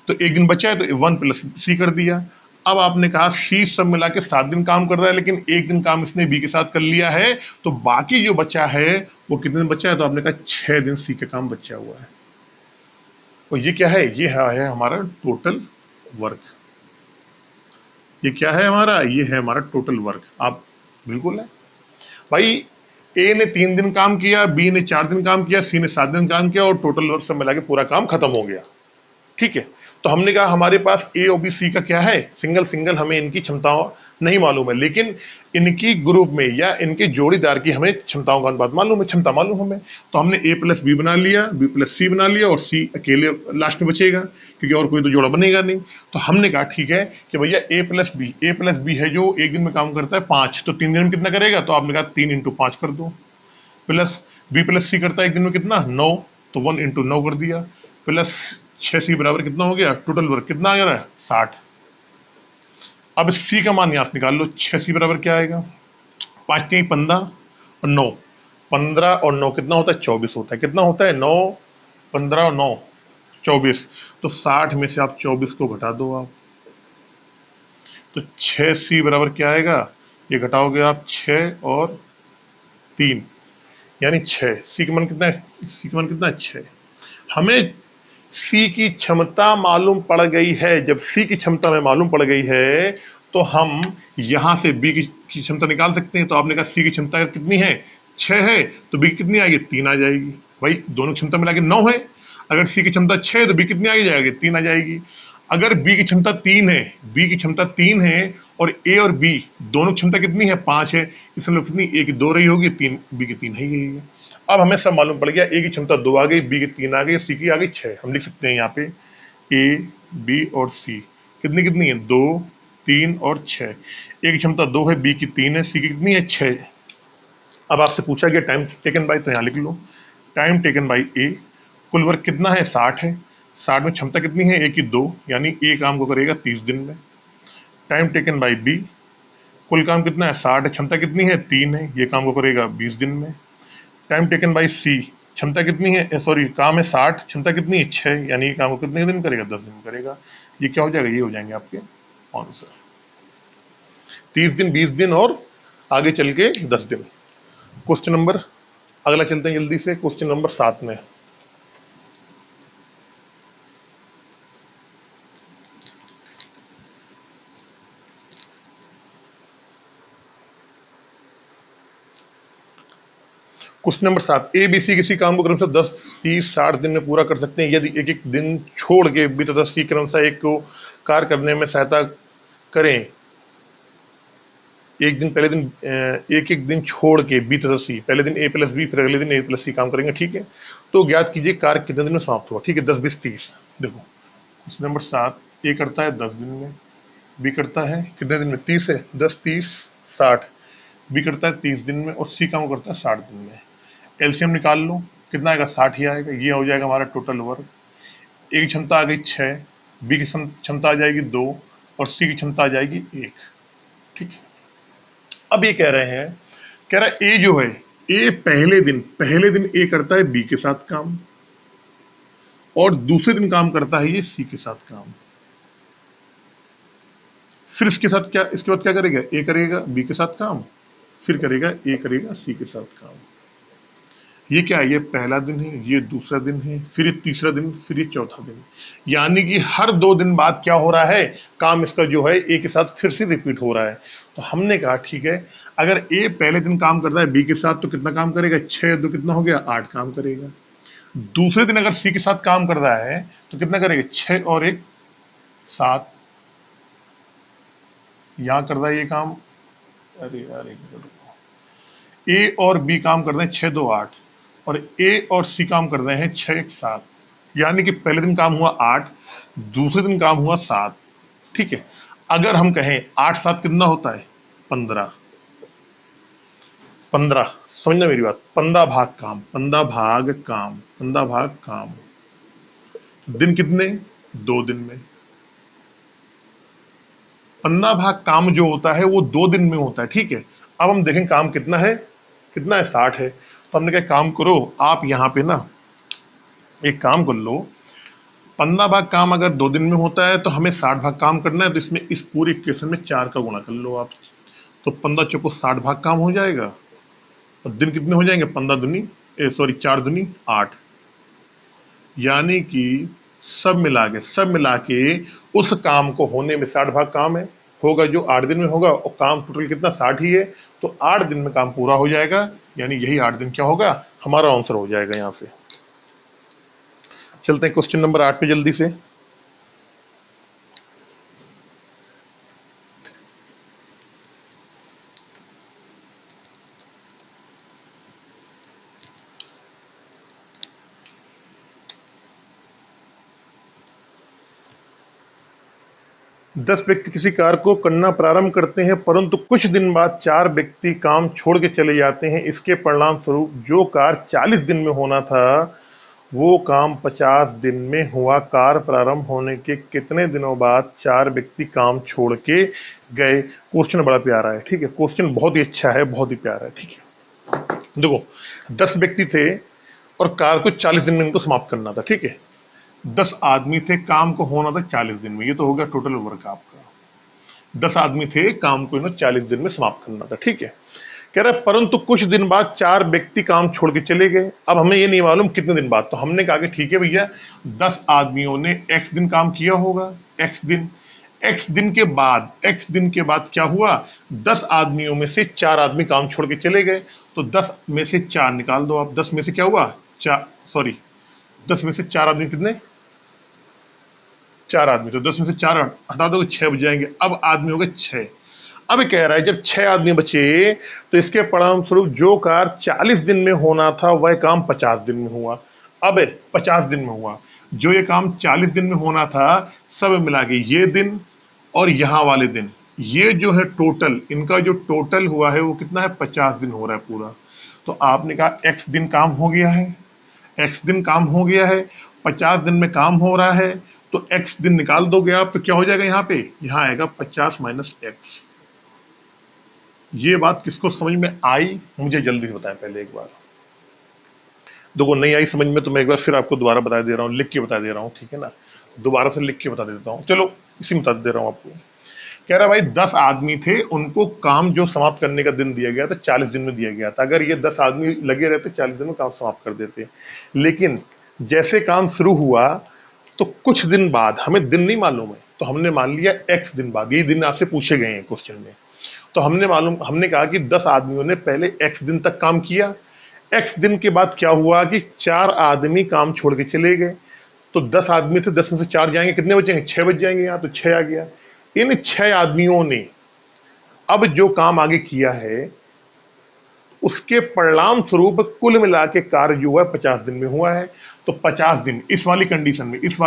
तो 1 दिन बचा है तो 1 प्लस सी कर दिया। अब आपने कहा सी सब मिला के 7 दिन काम कर रहा है, लेकिन 1 दिन काम इसने बी के साथ कर लिया है, तो बाकी जो बचा है वो कितने दिन बचा है, तो आपने कहा 6 दिन सी का काम बचा हुआ है। और ये क्या है, ये है हमारा टोटल वर्क। ये क्या है हमारा, ये है हमारा टोटल वर्क। आप बिल्कुल है भाई, ए ने 3 दिन काम किया, बी ने 4 दिन काम किया, सी ने 7 दिन काम किया और टोटल वर्क सब मिला के पूरा काम खत्म हो गया। ठीक है, तो हमने कहा हमारे पास ए और बी सी का क्या है, सिंगल सिंगल हमें इनकी क्षमताओं नहीं मालूम है, लेकिन इनकी ग्रुप में या इनके जोड़ीदार की हमें क्षमताओं का अनुपात मालूम है, क्षमता मालूम हमें। तो हमने ए प्लस बी बना लिया, बी प्लस सी बना लिया और सी अकेले लास्ट में बचेगा, क्योंकि और कोई तो जोड़ा बनेगा नहीं। तो हमने कहा ठीक है कि भैया ए प्लस बी है जो 1 दिन में काम करता है 5, तो 3 दिन में कितना करेगा, तो आपने कहा 3 इंटू 5 कर दो। प्लस बी प्लस सी करता है 1 दिन में कितना, 9, तो 1 इंटू 9 कर दिया। प्लस 6 सी बराबर कितना हो गया, टोटल वर्क कितना आ गया, 60। अब सी का मान यहाँ से निकाल लो, 6 सी बराबर क्या आएगा, 5 3 15 और 9, 15 और 9 कितना होता है, 24 होता है। कितना होता है, 9 15 और 9 24। तो 60 में से आप 24 को घटा दो आप, तो 6 सी बराबर क्या आएगा, ये घटाओगे आप 6 और 3 यानी 6। सी का मान कितना है, सी का मान कितना है, 6। हमें सी की क्षमता मालूम पड़ गई है। जब सी की क्षमता में मालूम पड़ गई है तो हम यहां से बी की क्षमता निकाल सकते हैं। तो आपने कहा सी की क्षमता कितनी है, 6 है, तो बी कितनी आएगी, 3 आ जाएगी। भाई दोनों क्षमता मिला के 9 है, अगर सी की क्षमता 6 है तो बी कितनी आ जाएगी, 3 आ जाएगी। अगर बी की क्षमता 3 है, बी की क्षमता 3 है और ए और बी दोनों क्षमता कितनी है, 5 है, इसमें कितनी, ए की 2 रही होगी, 3 बी की 3 है ही है। अब हमें सब मालूम पड़ गया, ए की क्षमता 2 आ गई, बी की 3 आ गई, सी की आ गई 6। हम लिख सकते हैं यहाँ पे ए बी और सी कितनी कितनी है, 2 3 और 6। ए की क्षमता 2 है, बी की 3 है, सी की कितनी है, 6। अब आपसे पूछा गया टाइम टेकन बाय, तो यहाँ लिख लो टाइम टेकन बाय ए। कुल वर्क कितना है, 60 है। 60 में क्षमता कितनी है, ए की 2, यानी ए काम को करेगा 30 दिन में। टाइम टेकन बाय बी, कुल काम कितना है, 60 है, क्षमता कितनी है, 3 है, ये काम को करेगा 20 दिन में। टाइम टेकन बाय सी, क्षमता कितनी है, सॉरी काम है 60, क्षमता कितनी है, 6, यानी ये काम को कितने दिन करेगा, 10 दिन करेगा। ये क्या हो जाएगा, ये हो जाएंगे आपके आंसर, 30 दिन, 20 दिन और आगे चल के 10 दिन। क्वेश्चन नंबर अगला चलते हैं जल्दी से, क्वेश्चन नंबर 7 में। Question number 7, A B C किसी काम को क्रमशः 10 30 60 दिन में पूरा कर सकते हैं यदि एक एक दिन छोड़ के बी तथा सी क्रमशः एक को कार्य करने में सहायता करें। एक दिन पहले दिन एक एक दिन छोड़ के बी तथा सी, पहले दिन ए प्लस बी, फिर अगले दिन ए प्लस सी काम करेंगे। ठीक है, तो ज्ञात कीजिए कार्य कितने दिन में समाप्त हुआ। ठीक है, 10 20 30। देखो क्वेश्चन नंबर 7, ए करता है 10 दिन में, बी करता है कितने दिन में, 30 है, 10 30 60। बी करता है 30 दिन में और सी काम करता है 60 दिन में। एलसीएम निकाल लो, कितना आएगा, 60 ही आएगा। ये हो जाएगा हमारा टोटल वर्क। ए की क्षमता आ गई 6, बी की क्षमता आ जाएगी 2 और सी की क्षमता आ जाएगी 1। ठीक है, अब ये कह रहे हैं, कह रहा है ए जो है, ए पहले दिन ए करता है बी के साथ काम और दूसरे दिन काम करता है ये सी के साथ काम। फिर इसके साथ क्या, इसके बाद क्या करेगा, ए करेगा बी के साथ काम, फिर करेगा ए करेगा सी के साथ काम। ये क्या है, ये पहला दिन है, ये दूसरा दिन है, फिर ये तीसरा दिन, फिर ये चौथा दिन। यानी कि हर 2 दिन बाद क्या हो रहा है, काम इसका जो है ए के साथ फिर से रिपीट हो रहा है। तो हमने कहा ठीक है, अगर ए पहले दिन काम करता है बी के साथ तो कितना काम करेगा, 6 2 कितना हो गया, 8 काम करेगा। दूसरे दिन अगर सी के साथ काम कर रहा है तो कितना करेगा, 6 और 1 7। यहां कर रहा है ये काम, अरे यार एक मिनट, ए और बी काम कर रहे हैं 6 2 8 और ए और सी काम कर रहे हैं 6 1 7। यानी कि पहले दिन काम हुआ 8, दूसरे दिन काम हुआ 7। ठीक है, अगर हम कहें 8 7 कितना होता है, 15। 15 समझना मेरी बात, 15 भाग काम, 15 भाग काम, 15 भाग काम। दिन कितने, 2 दिन में। 15 भाग काम जो होता है वो 2 दिन में होता है, ठीक है। अब हम देखें काम कितना है, 60 है। तो हमने कहा काम करो आप यहाँ पे ना एक काम कर लो, 15 भाग काम अगर 2 दिन में होता है तो हमें 60 भाग काम करना है, तो इसमें इस पूरे इक्वेशन में 4 का गुणा कर लो आप। तो 15 चौको 60 भाग काम हो जाएगा, और दिन कितने हो जाएंगे, 15 दूनी 4 दूनी 8, यानी कि सब मिला के उस काम को होने में 60 भाग काम है, होगा जो 8 दिन में होगा, और काम टोटल कितना 60 ही है, तो 8 दिन में काम पूरा हो जाएगा, यानी यही 8 दिन क्या होगा, हमारा आंसर हो जाएगा। यहाँ से चलते हैं क्वेश्चन नंबर 8 पे जल्दी से। दस व्यक्ति किसी कार्य को करना प्रारंभ करते हैं, परंतु कुछ दिन बाद 4 व्यक्ति काम छोड़ के चले जाते हैं। इसके परिणाम स्वरूप जो कार्य 40 दिन में होना था वो काम 50 दिन में हुआ। कार्य प्रारंभ होने के कितने दिनों बाद 4 व्यक्ति काम छोड़ के गए। क्वेश्चन बड़ा प्यारा है, ठीक है, क्वेश्चन बहुत ही अच्छा है, बहुत ही प्यारा है, ठीक है। देखो 10 व्यक्ति थे और कार्य को 40 दिन में इनको समाप्त करना था, ठीक है। 10 आदमी थे, काम को होना था 40 दिन में, ये तो हो गया टोटल वर्क आपका। 10 आदमी थे, काम को 40 दिन में समाप्त करना था, ठीक है। कह रहा है परंतु कुछ दिन बाद 4 व्यक्ति काम छोड़ के चले गए। अब हमें ये नहीं मालूम कितने दिन बाद, तो हमने कहा कि ठीक है भैया 10 आदमियों ने x दिन काम किया होगा, x दिन के बाद क्या हुआ, 10 आदमियों में से 4 आदमी काम छोड़ के चले गए, तो 10 में से 4 निकाल दो आप। 10 में से क्या हुआ, 10 में से 4 आदमी कितने, 4 आदमी, तो 10 में से 4 हटा दो 6 बच जाएंगे। अब आदमी हो गए 6। अब कह रहा है जब 6 आदमी बचे तो इसके परिणाम स्वरूप जो कार्य 40 दिन में होना था वह काम 50 दिन में हुआ। अब 50 दिन में हुआ, जो ये काम 40 दिन में होना था सब मिला के ये दिन और यहाँ वाले दिन, ये जो है टोटल, इनका जो टोटल हुआ है वो कितना है, 50 दिन हो रहा है पूरा। तो आपने कहा x दिन काम हो गया है, x दिन काम हो गया है, 50 दिन में काम हो रहा है, तो x दिन निकाल दोगे आप तो क्या हो जाएगा, यहाँ पे यहाँ आएगा 50 माइनस एक्स। ये बात किसको समझ में आई मुझे जल्दी से बताएं पहले एक बार। देखो नहीं आई समझ में तो मैं एक बार फिर आपको दोबारा बता दे रहा हूँ, लिख के बता दे रहा हूँ, ठीक है ना, दोबारा से लिख के बता देता हूँ। चलो इसी में बता दे रहा हूँ आपको। कह रहा भाई 10 आदमी थे, उनको काम जो समाप्त करने का दिन दिया गया था 40 दिन में दिया गया था। अगर ये 10 आदमी लगे रहते 40 दिन में काम समाप्त कर देते, लेकिन जैसे काम शुरू हुआ तो कुछ दिन बाद, हमें दिन नहीं मालूम है तो हमने मान लिया x दिन बाद, ये दिन आपसे पूछे गए हैं क्वेश्चन में, तो हमने कहा कि 10 आदमियों ने पहले x दिन तक काम किया, x दिन के बाद क्या हुआ कि 4 आदमी काम छोड़ के चले गए, तो 10 आदमी थे, 10 में से 4 जाएंगे, कितने बचेंगे, 6 बच जाएंगे, यहाँ तो 6 आ गया। इन 6 आदमियों ने अब जो काम आगे किया है उसके परिणाम स्वरूप कुल मिला के कार्य जो है 50 दिन में हुआ है। तो 50 दिन इस वाली कंडीशन में, इस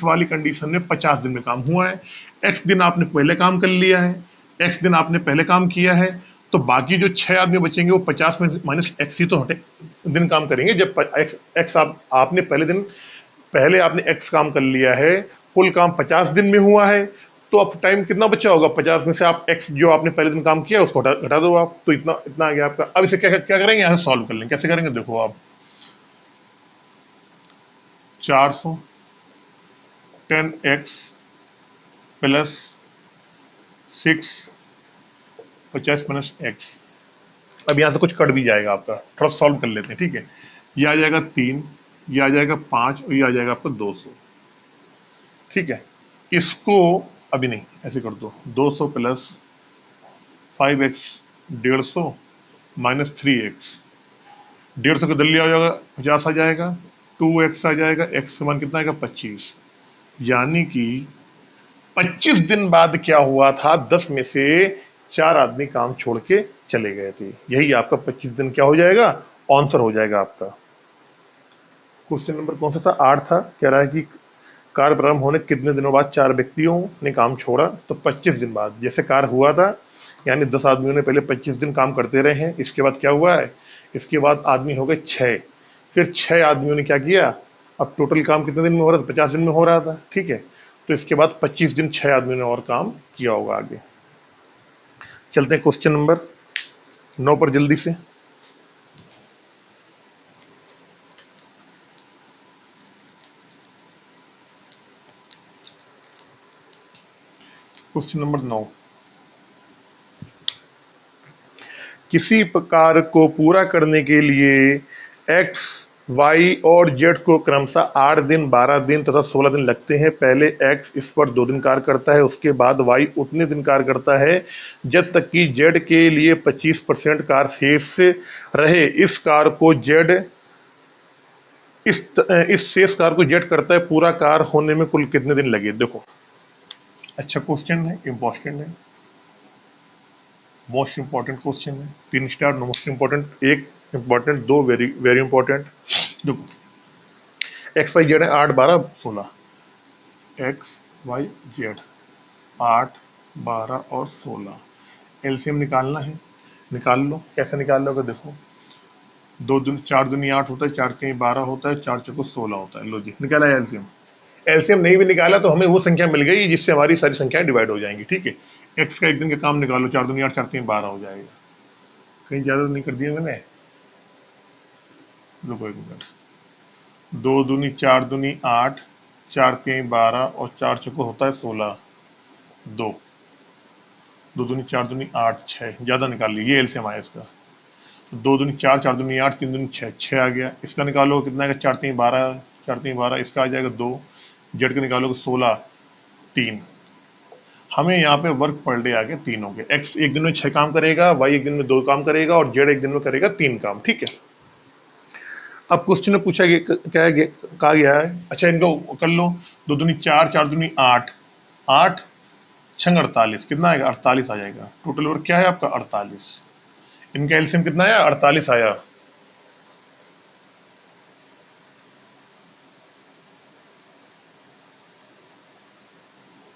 वाली कंडीशन में 50 दिन में काम हुआ है। x दिन आपने पहले काम कर लिया है, x दिन आपने पहले काम किया है, तो बाकी जो 6 आदमी बचेंगे वो 50 में माइनस x ही तो हटे दिन काम करेंगे। जब x आपने पहले आपने x काम कर लिया है, कुल काम 50 दिन में हुआ है, तो अब टाइम कितना बचा होगा, 50 में से आप x जो आपने पहले दिन काम किया उसको घटा दो आप, तो इतना इतना आ गया आपका। अब इसे क्या करेंगे, यहाँ से सॉल्व कर लेंगे। कैसे करेंगे, देखो आप 400 10x प्लस 6 50 माइनस x। अब यहाँ से कुछ कट भी जाएगा आपका, थोड़ा सॉल्व कर लेते हैं, ठीक है। ये आ जाएगा 3, ये आ जाएगा 5 और ये आ जाएगा आपका 200, ठीक है। इसको अभी नहीं, ऐसे कर दो, 200 प्लस 5x 150 माइनस 3x, 150 का दलिया हो जाएगा 50 आ जाएगा, 2x आ जाएगा, x का मान कितना आएगा 25, यानी कि 25 दिन बाद क्या हुआ था, 10 में से 4 आदमी काम छोड़ के चले गए थे। यही आपका 25 दिन क्या हो जाएगा, आंसर हो जाएगा आपका। क्वेश्चन नंबर कौन सा था, 8 था। कह रहा है कि कार्य प्रारंभ होने कितने दिनों बाद 4 व्यक्तियों ने काम छोड़ा, तो 25 दिन बाद। जैसे कार्य हुआ था यानी 10 आदमियों ने पहले 25 दिन काम करते रहे हैं, इसके बाद क्या हुआ है, इसके बाद आदमी हो गए 6, फिर 6 आदमियों ने क्या किया, अब टोटल काम कितने दिन में हो रहा था, 50 दिन में हो रहा था, ठीक है। तो इसके बाद 25 दिन 6 आदमी ने और काम किया होगा। आगे चलते हैं क्वेश्चन नंबर 9 पर जल्दी से। क्वेश्चन नंबर 9, किसी प्रकार को पूरा करने के लिए एक्स, वाई और जेड को क्रमशः 8 दिन, 12 दिन तथा 16 दिन लगते हैं। पहले एक्स इस पर 2 दिन कार्य करता है, उसके बाद वाई उतने दिन कार्य करता है जब तक कि जेड के लिए 25% कार्य शेष रहे। इस कार्य को जेड इस शेष कार्य को जेड करता है, पूरा कार्य होने में कुल कितने दिन लगे। देखो अच्छा क्वेश्चन है, इंपॉर्टेंट है, मोस्ट इंपॉर्टेंट क्वेश्चन है। 3 star most important, 1 important, 2 very very important. देखो एक्स वाई जेड है 8, 12, 16। एक्स वाई जेड 8, 12 और 16 एलसीएम निकालना है, निकाल लो। कैसे निकाल लोगे, देखो 2 दूनी 4 दूनी 8 होता है, 4 के 12 होता है, 4 चौको 16 होता है। लो जी निकाला है एलसीएम। एलसीएम नहीं भी निकाला तो हमें वो संख्या मिल गई जिससे हमारी सारी संख्याएं डिवाइड हो जाएंगी। ठीक है, एक्स का एक दिन का काम निकालो, 4 दूनी 8, 4 3 12 हो जाएगा। कहीं ज्यादा नहीं कर दिया मैंने, रुको एक मिनट। 2 दूनी 4 दूनी 8, 4 के 12 और 4 चौको होता है 16, 2 दूनी 4 दूनी 8, 6 ज्यादा निकाल ली, ये एलसीएम आया इसका। 2 दूनी 4, 4 दूनी 8, 3 दूनी 6, 6 आ गया। इसका निकालो कितना है, 4 3 12, 4 3 12, इसका आ जाएगा 2। जेड का निकालोगे 16, 3। हमें यहाँ पे वर्क पर डे आ गया 3 हो गए। एक्स एक दिन में 6 काम करेगा, वाई एक दिन में 2 काम करेगा और जेड एक दिन में करेगा 3 काम। ठीक है, अब क्वेश्चन में पूछा गया, क्या है, कहा गया है, अच्छा इनको कर लो। 2 दूनी 4, 4 दूनी 8, 8 छंग 48, कितना आएगा, 48 आ जाएगा। टोटल वर्क क्या है आपका, 48। इनका एलसीएम कितना आया, 48 आया।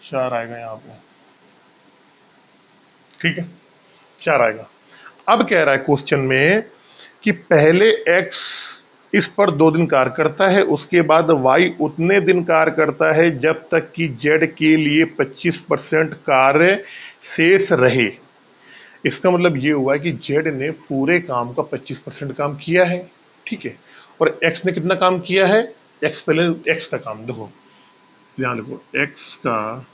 चार आएगा यहाँ पे, ठीक है 4 आएगा। अब कह रहा है क्वेश्चन में कि पहले x इस पर 2 दिन कार्य करता है, उसके बाद y उतने दिन कार्य करता है जब तक कि z के लिए 25% कार्य शेष रहे। इसका मतलब ये हुआ कि z ने पूरे काम का 25% काम किया है। ठीक है, और x ने कितना काम किया है, x पहले x का काम देखो, ध्यान रखो, x का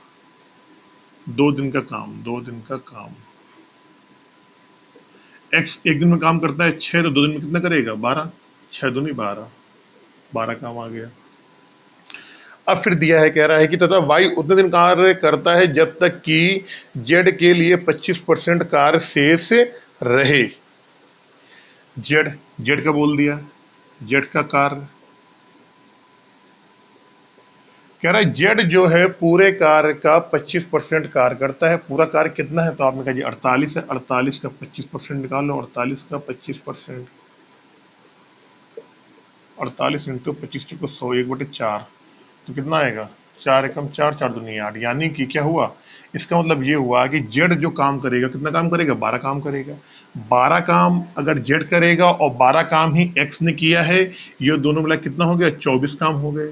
2 दिन का काम, 2 दिन का काम। एक्स एक दिन में काम करता है 6, तो 2 दिन में कितना करेगा, 12, 6 दूनी 12, 12 काम आ गया। अब फिर दिया है, कह रहा है कि तथा वाई उतने दिन कार्य करता है जब तक कि जेड के लिए 25% कार्य शेष रहे। जेड, जेड का बोल दिया, जेड का कार्य कह रहा है जेड जो है पूरे कार्य का 25% कार्य करता है। पूरा कार्य कितना है, तो आपने कहा जी 48 है, 48 का 25% निकालो, 48 का 25%, 48 इंटू 25 को 100, 1/4, तो कितना आएगा, 4 एकम 4, 4 दूनी 8। यानी कि क्या हुआ, इसका मतलब ये हुआ कि जेड जो काम करेगा, कितना काम करेगा, 12 काम करेगा। 12 काम अगर जेड करेगा और 12 काम ही एक्स ने किया है, ये दोनों मिला कितना हो गया, 24 काम हो गए।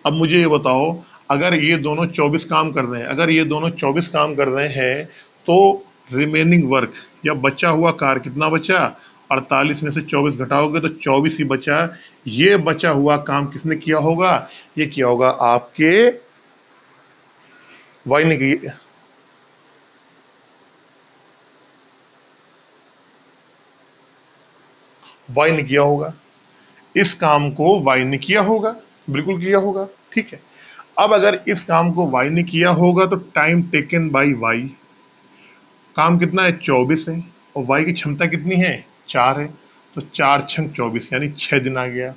अब मुझे ये बताओ, अगर ये दोनों 24 काम कर रहे हैं, अगर ये दोनों 24 काम कर रहे हैं, तो रिमेनिंग वर्क या बचा हुआ कार्य कितना बचा, 48 में से 24 घटाओगे तो 24 ही बचा। ये बचा हुआ काम किसने किया होगा, ये किया होगा आपके वाई ने किया, वाई ने किया होगा। इस काम को वाई ने किया होगा, बिल्कुल किया होगा। ठीक है, अब अगर इस काम को वाई ने किया होगा तो टाइम टेकन बाई वाई, काम कितना है, 24 है, और वाई की क्षमता कितनी है, 4 है, तो 4 छंग 24 यानी 6 दिन आ गया।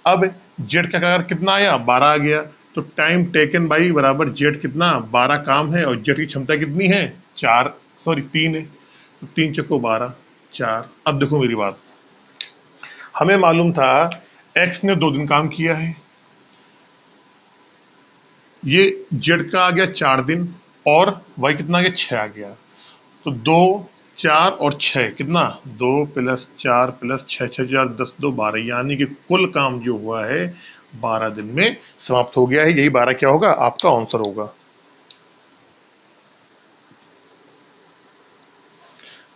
अब जेड का कार्य कितना आया, 12 आ गया, तो टाइम टेकन बाई बराबर जेड कितना, 12 काम है और जेड की क्षमता कितनी है, 4, सॉरी 3 है, तो 3 चक्को 12, 4। अब देखो मेरी बात, हमें मालूम था एक्स ने 2 दिन काम किया है, ये जेड का आ गया 4 दिन और वाई कितना आ गया, 6 आ गया। तो 2, 4 और 6 कितना, 2 + 4 + 6, 6 4 10, 2 12, यानी कि कुल काम जो हुआ है 12 दिन में समाप्त हो गया है। यही 12 क्या होगा, आपका आंसर होगा।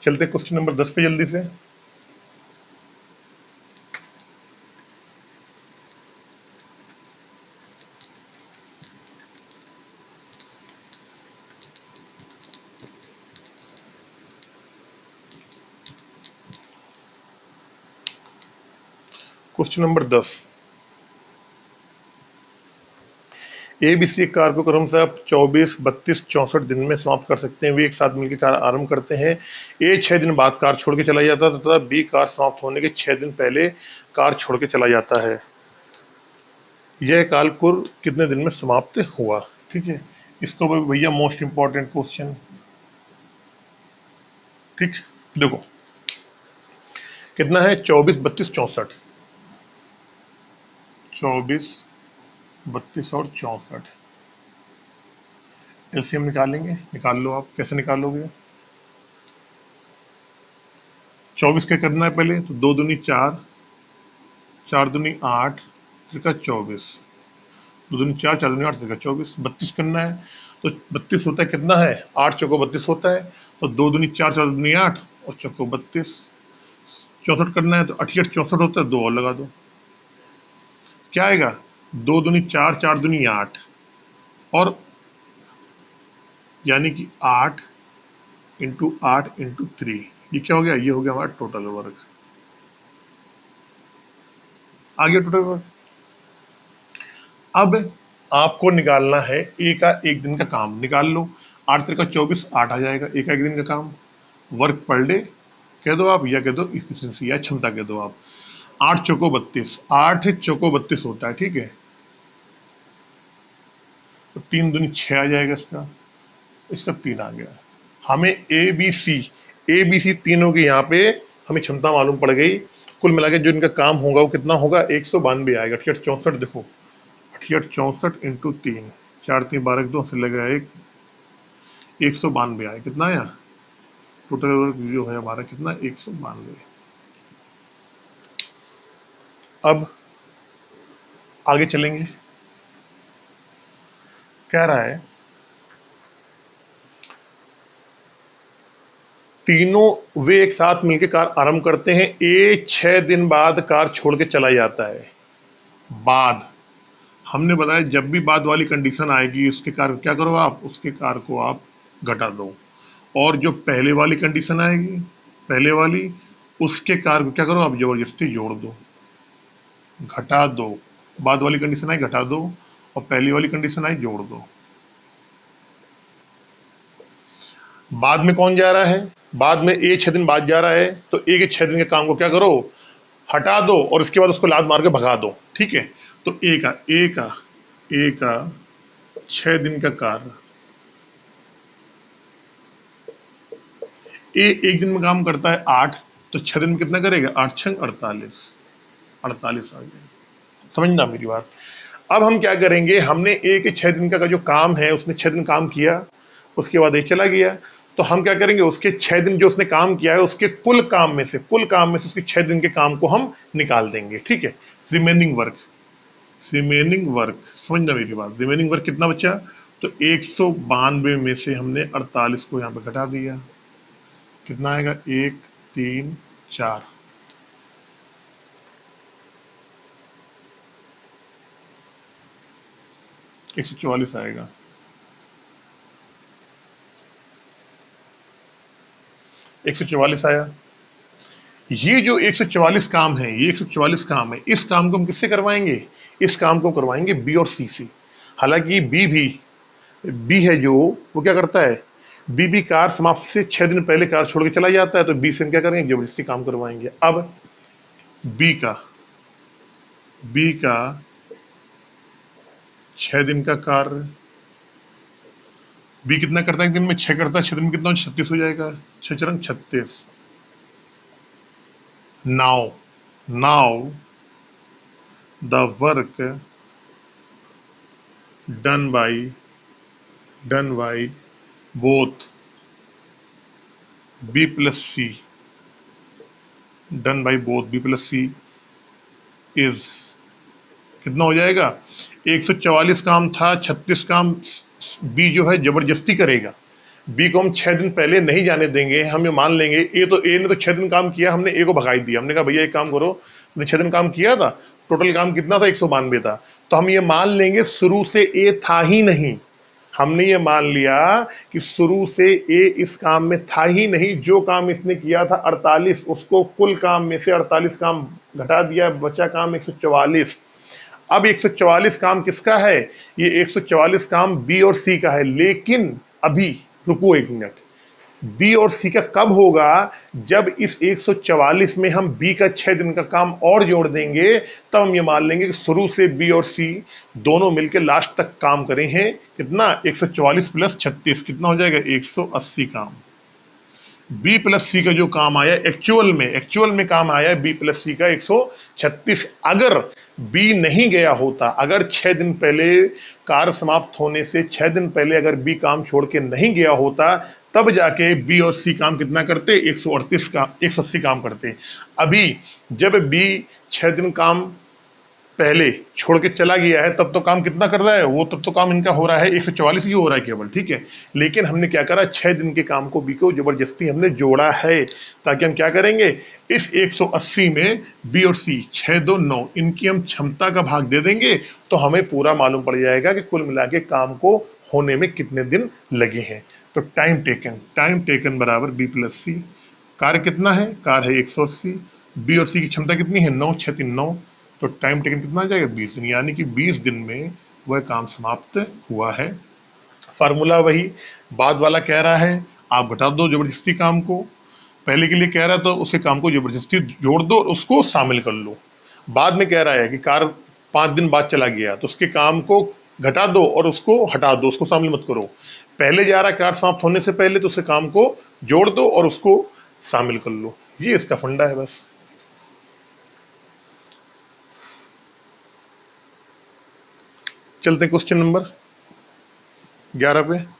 चलते क्वेश्चन नंबर 10 पे जल्दी से। क्वेश्चन नंबर 10, एबीसी कार्य को क्रमशः आप 24, 32, 64 दिन में समाप्त कर सकते हैं। वे एक साथ मिलकर कार्य आरंभ करते हैं। ए 6 दिन बाद कार छोड़ के चला जाता है तथा बी कार समाप्त होने के 6 दिन पहले कार छोड़ के चला जाता है। यह काल कुल कितने दिन में समाप्त हुआ? ठीक है, इसको भैया मोस्ट इंपॉर्टेंट क्वेश्चन। ठीक, देखो कितना है, 24, 32, 64। 24, 32 और 64 एलसीएम निकालेंगे। निकाल लो, आप कैसे निकालोगे? 24 क्या करना है पहले, तो 2 दूनी 4, 4 दूनी 8, त्रिका 24, 2 दूनी 4, 4 दूनी 8, त्रिका 24। 32 करना है तो 32 होता है कितना है, 8 चौको 32 होता है, तो 2 दूनी 4, 4 दूनी 8 और चौको 32। 64 करना है तो 88 64 होता है, 2 और लगा दो, क्या आएगा, 2 दूनी 4, 4 दूनी 8 और यानी कि 8 इंटू 8 इंटू 3, ये क्या हो गया, ये हो गया हमारा टोटल वर्क। आ गया टोटल वर्क। अब आपको निकालना है ए का एक दिन का काम, निकाल लो। 8 त्रिका 24, 8 आ जाएगा ए का एक दिन का काम। वर्क पर डे कह दो आप, या कह दो इफिशिएंसी या क्षमता कह दो आप। 8 चौको 32, 8 चौको 32 होता है, ठीक है, तो 3 दूनी 6 आ जाएगा इसका, इसका 3 आ गया। हमें ए बी सी तीनों की यहाँ पे हमें क्षमता मालूम पड़ गई। कुल मिला के जो इनका काम होगा वो कितना होगा, 192 आएगा। 68 64 देखो, 68 64 इंटू 3, 4 3 12 2 से लगा 192 आया। कितना आया टोटल वर्क जो है हमारा, कितना, 192। अब आगे चलेंगे, कह रहा है तीनों वे एक साथ मिलकर कार आरंभ करते हैं। ए 6 दिन बाद कार छोड़ के चला जाता है। बाद, हमने बताया जब भी बाद वाली कंडीशन आएगी उसके कार क्या करो आप, उसके कार को आप घटा दो। और जो पहले वाली कंडीशन आएगी, पहले वाली, उसके कार को क्या करो आप, जबरदस्ती जोड़ दो, घटा दो। बाद वाली कंडीशन आई घटा दो और पहली वाली कंडीशन आई जोड़ दो। बाद में कौन जा रहा है, बाद में ए 6 दिन बाद जा रहा है, तो ए के 6 दिन के काम को क्या करो, हटा दो और उसके बाद उसको लात मार के भगा दो। ठीक है, तो ए का 6 दिन का कार्य, ए एक दिन में काम करता है 8, तो 6 दिन में कितना करेगा, 8 6 48, 48 आ गया। समझना मेरी बात। अब हम क्या करेंगे, हमने ए के 6 दिन का जो काम है उसने 6 दिन काम किया, उसके बाद ए चला गया, तो हम क्या करेंगे, उसके 6 दिन जो उसने काम किया है उसके कुल काम में से उसके 6 दिन के काम को हम निकाल देंगे। ठीक है, रिमेनिंग वर्क, समझना मेरी बात, रिमेनिंग वर्क कितना बचा, तो 192 में से हमने 48 को यहाँ पे घटा दिया, कितना आएगा, 1 3 4, 144 आएगा। एक सौ चौवालीस आया। ये जो 144 काम है, ये 144 काम है, इस काम को हम किससे करवाएंगे, इस काम को करवाएंगे बी और सी से। हालांकि बी है जो, वो क्या करता है, बी कार समाप्ति से 6 दिन पहले कार छोड़ के चला जाता है, तो बी से हम क्या करेंगे, जबरदस्ती काम करवाएंगे। अब बी का 6 दिन का कार्य, बी कितना करता है एक दिन में, 6 करता है, 6 दिन में कितना, 36 हो जाएगा, 6 चरंग 36। Now the work done by both B plus C, done by both B plus C is कितना हो जाएगा, 144 काम था, 36 काम बी जो है जबरदस्ती करेगा। बी को हम 6 दिन पहले नहीं जाने देंगे, हम ये मान लेंगे ए ने तो 6 दिन काम किया, हमने ए को भगाई दिया, हमने कहा भैया एक काम करो, तुमने 6 दिन काम किया था, टोटल काम कितना था, 192 था, तो हम ये मान लेंगे शुरू से ए था ही नहीं। हमने ये मान लिया कि शुरू से ए इस काम में था ही नहीं, जो काम इसने किया था 48, उसको कुल काम में से 48 काम घटा दिया, बचा काम 144। अब 144 काम किसका है, ये 144 काम बी और सी का है, लेकिन अभी रुको एक मिनट, बी और सी का कब होगा, जब इस 144 में हम बी का 6 दिन का काम और जोड़ देंगे, तब हम ये मान लेंगे कि शुरू से बी और सी दोनों मिलकर लास्ट तक काम करे हैं। कितना, 144 प्लस 36 कितना हो जाएगा, 180 काम। बी प्लस सी का जो काम आया एक्चुअल में काम आया बी प्लस सी का 136। अगर बी नहीं गया होता, अगर 6 दिन पहले कार्य समाप्त होने से 6 दिन पहले अगर बी काम छोड़ के नहीं गया होता, तब जाके बी और सी काम कितना करते, 138 का 180 काम करते। अभी जब बी 6 दिन काम पहले छोड़ के चला गया है, तब तो काम कितना कर रहा है वो, तब तो काम इनका हो रहा है 144 ही हो रहा है केवल, ठीक है। लेकिन हमने क्या करा, 6 दिन के काम को बी को जबरदस्ती हमने जोड़ा है, ताकि हम क्या करेंगे, इस 180 में बी और सी 6 2 9 इनकी हम क्षमता का भाग दे देंगे, तो हमें पूरा मालूम पड़ जाएगा कि कुल मिला के काम को होने में कितने दिन लगे हैं। तो टाइम टेकन बराबर बी प्लस सी, कार्य कितना है, कार्य है 180, बी और सी की क्षमता कितनी है 9 6 3 9, तो टाइम टेकन कितना आ जाएगा 20 दिन, यानी कि 20 दिन में वह काम समाप्त हुआ है। फार्मूला वही, बाद वाला कह रहा है आप घटा दो जबरदस्ती काम को, पहले के लिए कह रहा है तो उसे काम को जबरदस्ती जोड़ दो और उसको शामिल कर लो। बाद में कह रहा है कि कार 5 दिन बाद चला गया तो उसके काम को घटा दो और उसको हटा दो, उसको शामिल मत करो। पहले जा रहा है कार समाप्त होने से पहले, तो उसे काम को जोड़ दो और उसको शामिल कर लो। ये इसका फंडा है बस। चलते हैं क्वेश्चन नंबर 11 पे।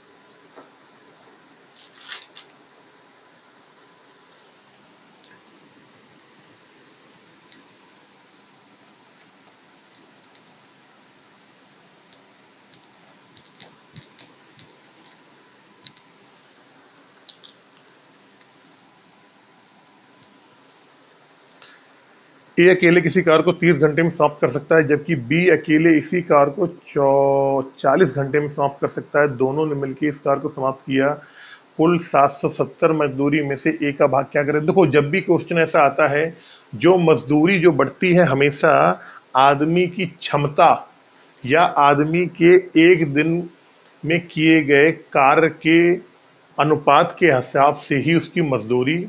ए अकेले किसी कार को 30 घंटे में समाप्त कर सकता है, जबकि बी अकेले इसी कार को 40 घंटे में समाप्त कर सकता है। दोनों ने मिलकर इस कार को समाप्त किया। कुल 770 मजदूरी में से ए का भाग क्या करें। देखो, जब भी क्वेश्चन ऐसा आता है, जो मजदूरी जो बढ़ती है हमेशा आदमी की क्षमता या आदमी के एक दिन में किए गए कार्य के अनुपात के हिसाब से ही उसकी मजदूरी,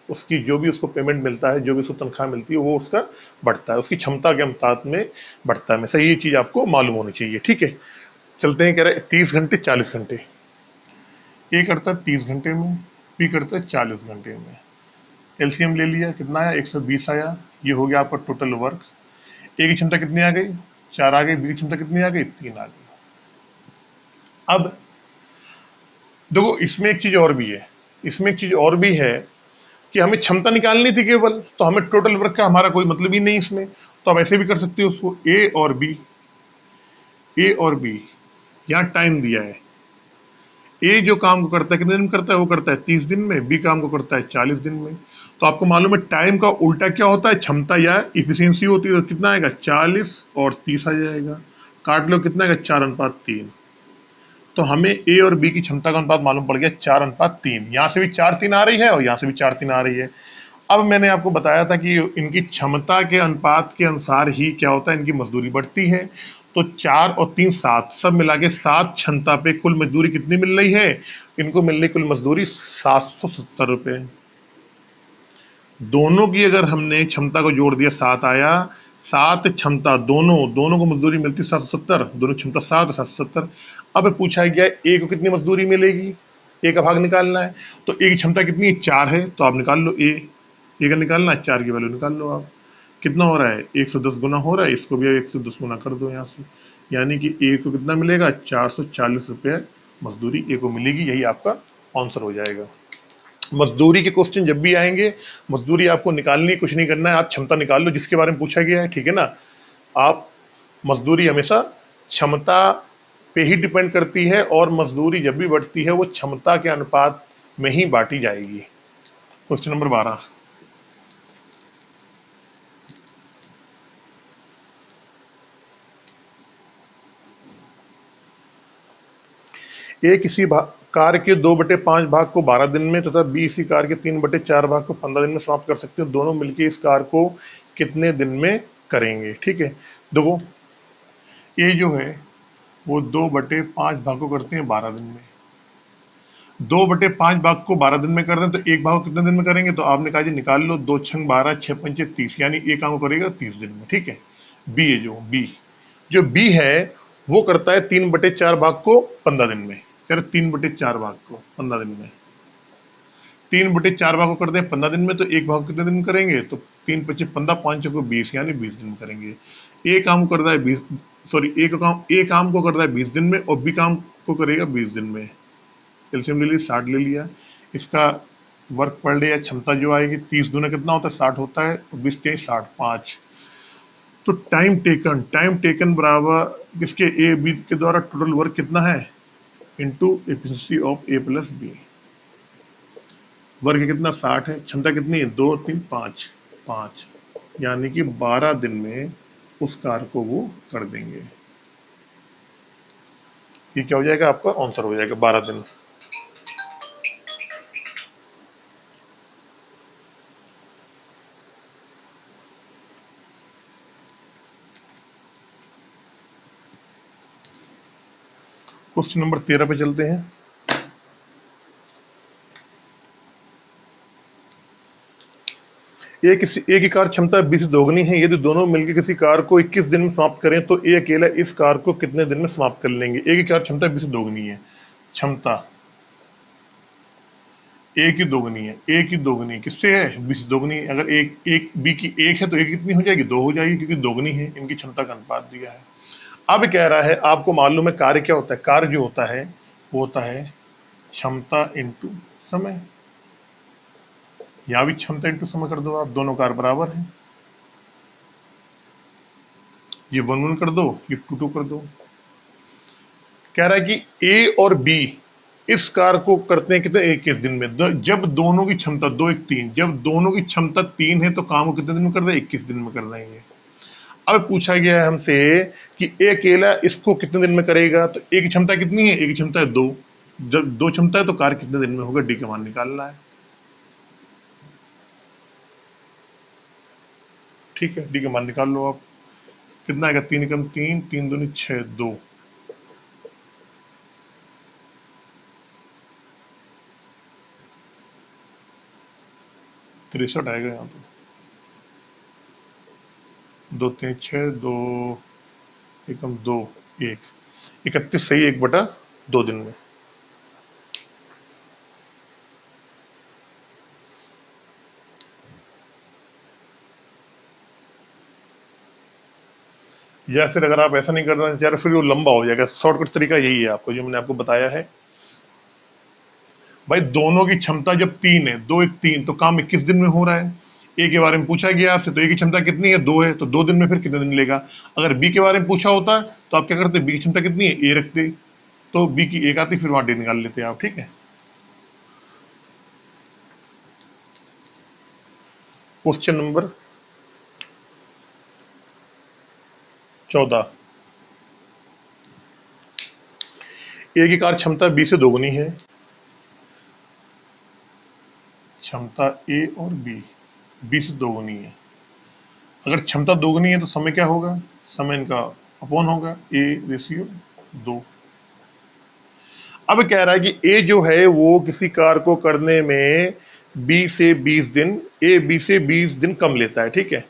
उसकी जो भी उसको पेमेंट मिलता है, जो भी उसको तनख्वाह मिलती है, वो उसका बढ़ता है, उसकी क्षमता के अनुपात में बढ़ता है। हमेशा ये चीज़ आपको मालूम होनी चाहिए, ठीक है। चलते हैं, कह रहे 30 घंटे 40 घंटे। ए करता है 30 घंटे में, बी करता है 40 घंटे में। एलसीएम ले लिया, कितना आया 120 आया। ये हो गया आपका टोटल वर्क। ए की क्षमता कितनी आ गई, 4 आ गई। बी की क्षमता कितनी आ गई, 3 आ गई। अब देखो, इसमें एक चीज़ और भी है, इसमें एक चीज़ और भी है कि हमें क्षमता निकालनी थी केवल, तो हमें टोटल वर्क का हमारा कोई मतलब ही नहीं इसमें, तो आप ऐसे भी कर सकते हो उसको। ए और बी यहाँ टाइम दिया है। ए जो काम को करता है कितने दिन में करता है, वो करता है 30 दिन में। बी काम को करता है 40 दिन में। तो आपको मालूम है टाइम का उल्टा क्या होता है, क्षमता या इफिशियंसी होती है। तो कितना आएगा, 40 और 30 आ जाएगा। काट लो, कितना आएगा, 4:3। तो हमें ए और बी की क्षमता का अनुपात मालूम पड़ गया 4:3। यहाँ से भी 4:3 आ रही है और यहाँ से भी 4:3 आ रही है। अब मैंने आपको बताया था कि इनकी क्षमता के अनुपात के अनुसार ही क्या होता है, इनकी मजदूरी बढ़ती है। तो 4 और 3 7, सब मिला के 7 क्षमता पे कुल मजदूरी कितनी मिल रही है, इनको मिल रही कुल मजदूरी 770 रुपये। दोनों की अगर हमने क्षमता को जोड़ दिया 7 आया, 7 क्षमता दोनों को मजदूरी मिलती 770, दोनों क्षमता 7 770। अब पूछा गया ए को कितनी मजदूरी मिलेगी, ए का भाग निकालना है। तो ए की क्षमता कितनी है, 4 है, तो आप निकाल लो ए का निकालना है, 4 की वैल्यू निकाल लो आप। कितना हो रहा है, 110 गुना हो रहा है, इसको भी 110 गुना कर दो यहाँ से, यानी कि ए को कितना मिलेगा, 440 रुपये मजदूरी ए को मिलेगी। यही आपका आंसर हो जाएगा। मजदूरी के क्वेश्चन जब भी आएंगे, मजदूरी आपको निकालनी, कुछ नहीं करना है, आप क्षमता निकाल लो जिसके बारे में पूछा गया है, ठीक है ना। आप मजदूरी हमेशा क्षमता पे ही डिपेंड करती है, और मजदूरी जब भी बढ़ती है वो क्षमता के अनुपात में ही बांटी जाएगी। क्वेश्चन नंबर 12, ए किसी कार्य के 2/5 भाग को 12 दिन में तथा बी इसी कार्य के 3/4 भाग को 15 दिन में समाप्त कर सकते हैं। दोनों मिलकर इस कार्य को कितने दिन में करेंगे? ठीक है, देखो ए जो है वो 2/5 भाग को करते हैं 12 दिन में। 2/5 भाग को 12 दिन में कर दें तो एक भाग को कितने दिन में करेंगे? तो आपने कहा जी निकाल लो, 2 छंग 12, 6 पंचे 30, यानी एक काम करेगा 30 दिन में। ठीक है, बी है जो बी है वो करता है 3/4 भाग को 15 दिन में। कर 3/4 भाग को 15 दिन में, 3/4 भाग को करते हैं 15 दिन में, तो एक भाग को कितने दिन में करेंगे? तो 3 पच्चीस 15, 5 को 20, यानी 20 दिन में करेंगे। ए काम को करता है 20, सॉरी ए काम को करता है 20 दिन में, और बी काम को करेगा 20 दिन में। एलसीएम ले ली, 60 ले लिया। इसका वर्क पर डे या क्षमता जो आएगी 30 दूना कितना होता है? 60 होता है, और 20 के 60 5। तो टाइम टेकन बराबर इसके ए बी के द्वारा टोटल वर्क कितना है? Into efficiency of A plus B. वर्ग कितना? 60 है। क्षमता कितनी है? 2 3 5 5, यानी कि 12 दिन में उस कार्य को वो कर देंगे। ये क्या हो जाएगा? आपका आंसर हो जाएगा 12 दिन। क्वेश्चन नंबर 13 पे चलते हैं। ए की कार्य क्षमता 20 से दोगुनी है। यदि दोनों मिलकर किसी कार्य को 21 दिन में समाप्त करें तो ए अकेला इस कार्य को कितने दिन में समाप्त कर लेंगे? ए की कार्य क्षमता 20 से दोगुनी है, क्षमता ए की दोगुनी है। ए की दोगुनी किससे है? 20 दोगुनी। अगर एक बी की 1 है तो ए कितनी हो जाएगी? 2 हो जाएगी, क्योंकि दोगुनी है। इनकी क्षमता का अनुपात दिया है। अब कह रहा है आपको मालूम है कार्य क्या होता है? कार्य जो होता है वो होता है क्षमता इंटू समय। यहां भी क्षमता इंटू समय कर दो आप, दोनों कार्य बराबर है। ये 1 1 कर दो, ये 2 2 कर दो। कह रहा है कि ए और बी इस कार्य को करते हैं कितने? 21 दिन में। जब दोनों की क्षमता 2 1 3, जब दोनों की क्षमता 3 है तो काम को कितने दिन में कर दें? 21 दिन में कर देंगे। अब पूछा गया है हमसे कि ए अकेला इसको कितने दिन में करेगा? तो ए की क्षमता कितनी है? ए की क्षमता है 2। जब 2 क्षमता है तो कार्य कितने दिन में होगा? डी का मान निकालना है। ठीक है, डी का मान निकाल लो आप। कितना आएगा? 3 एकम 3, 3 दूनी 6, 2। 63 आएगा यहाँ पे। 2 3 6, 2 एकम 2 1, 31 सही, 1/2 दिन में। या फिर अगर आप ऐसा नहीं करना चाह रहे फिर वो लंबा हो जाएगा। शॉर्टकट तरीका यही है आपको, जो मैंने आपको बताया है। भाई दोनों की क्षमता जब 3 है, 2 1 3, तो काम 21 दिन में हो रहा है। ए के बारे में पूछा गया आपसे, तो ए की क्षमता कितनी है? 2 है, तो 2 दिन में फिर कितने दिन लेगा? अगर बी के बारे में पूछा होता तो आप क्या करते? बी की क्षमता कितनी है? ए रखते, तो बी की 1 आती, फिर वहां डी निकाल लेते आप। ठीक है, क्वेश्चन नंबर 14। ए की कार्य क्षमता बी से दोगुनी है। क्षमता ए और बी से दोगुनी है। अगर क्षमता दोगुनी है तो समय क्या होगा? समय इनका अपॉन होगा, ए रेशियो 2। अब कह रहा है कि ए जो है वो किसी कार्य को करने में बी से 20 दिन, ए बी से 20 दिन कम लेता है। ठीक है,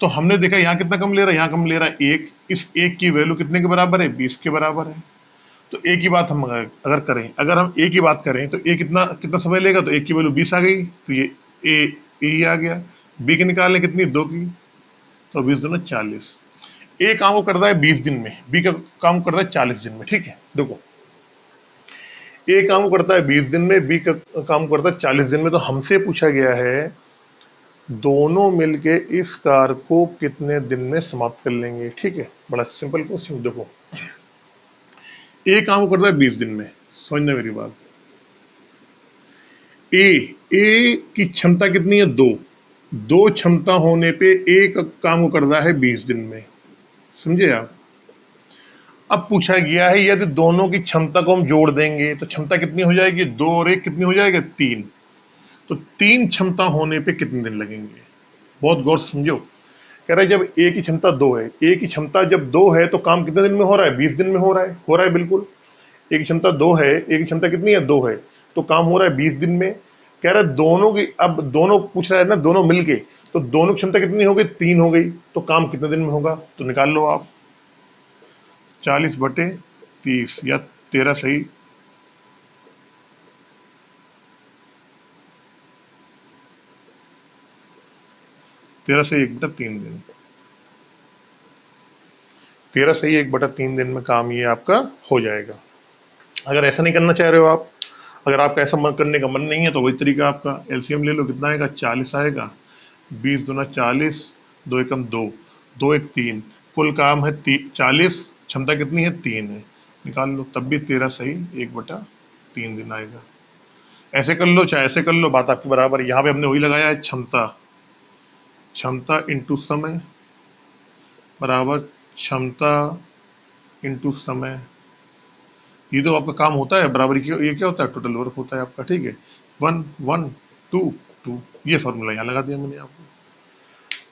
तो हमने देखा यहाँ कितना कम ले रहा है? यहाँ कम ले रहा है 1। इस 1 की वैल्यू कितने के बराबर है? 20 के बराबर है। तो ए की बात हम अगर करें, अगर हम ए की बात करें तो ए कितना कितना समय लेगा? तो 1 की वैल्यू 20 आ गई, तो ये ए ही आ गया। बी की निकालने कितनी? 2 की, तो 20 दूना 40। ए काम को करता है 20 दिन में, बी का काम करता है 40 दिन में। ठीक है, देखो ए काम करता है 20 दिन में, बी का काम करता है 40 दिन में। तो हमसे पूछा गया है दोनों मिलके इस कार्य को कितने दिन में समाप्त कर लेंगे। ठीक है, बड़ा सिंपल क्वेश्चन। देखो, ए काम कर रहा है 20 दिन में, समझना मेरी बात। ए की क्षमता कितनी है? दो क्षमता होने पे एक काम को कर रहा है 20 दिन में, समझे आप। अब पूछा गया है यदि दोनों की क्षमता को हम जोड़ देंगे तो क्षमता कितनी हो जाएगी? 2 और 1 कितनी हो जाएगा? 3। तो 3 क्षमता होने पे कितने दिन लगेंगे? बहुत गौर से समझो। कह रहा है जब ए की क्षमता 2 है, ए की क्षमता जब 2 है तो काम कितने दिन में हो रहा है? 20 दिन में हो रहा है। हो रहा है बिल्कुल। ए की क्षमता 2 है, ए की क्षमता कितनी है? 2 है, तो काम हो रहा है 20 दिन में। कह रहा है दोनों की, अब दोनों पूछ रहा है ना, दोनों मिलके, तो दोनों की क्षमता कितनी हो गई? 3 हो गई, तो काम कितने दिन में होगा? तो निकाल लो आप। 40/30 या 13 सही। 13 से 1/3 दिन। 13 से 1/3 दिन में काम ये आपका हो जाएगा। अगर ऐसा नहीं करना चाह रहे हो आप, अगर आपका ऐसा करने का मन नहीं है, तो वही तरीका आपका। एलसीएम ले लो, कितना आएगा? 40 आएगा। 20 दूना 40, 2 एकम 2, 2 एक 3, कुल काम है 40, क्षमता कितनी है? 3 है। निकाल लो, तब भी 13 सही 1/3 दिन आएगा। ऐसे कर लो चाहे ऐसे कर लो, बात आपकी बराबर। यहाँ पे हमने वही लगाया है, क्षमता, क्षमता इंटू समय बराबर क्षमता इंटू समय। ये तो आपका काम होता है बराबर की। ये क्या होता है? टोटल वर्क होता है आपका। ठीक है, 1 1 2 2, ये फॉर्मूला यहाँ लगा दिया मैंने आपको।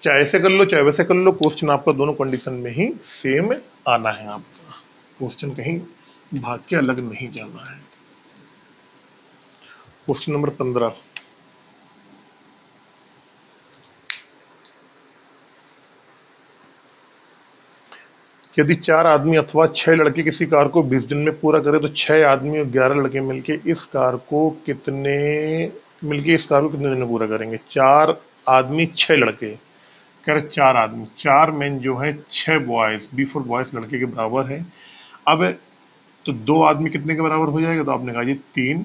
चाहे ऐसे कर लो चाहे वैसे कर लो, क्वेश्चन आपका दोनों कंडीशन में ही सेम आना है आपका। क्वेश्चन कहीं भाग के अलग नहीं जाना है। Question number 15। यदि 4 आदमी अथवा 6 लड़के किसी कार्य को 20 दिन में पूरा करे तो 6 आदमी और 11 लड़के मिलके इस कार्य को कितने दिन में पूरा करेंगे? 4 आदमी 6 लड़के, कह रहे 4 आदमी, 4 मैन जो है, 6 बॉयज, B4 बॉयज लड़के के बराबर है। अब तो 2 आदमी कितने के बराबर हो जाएगा? तो आपने कहा जी 3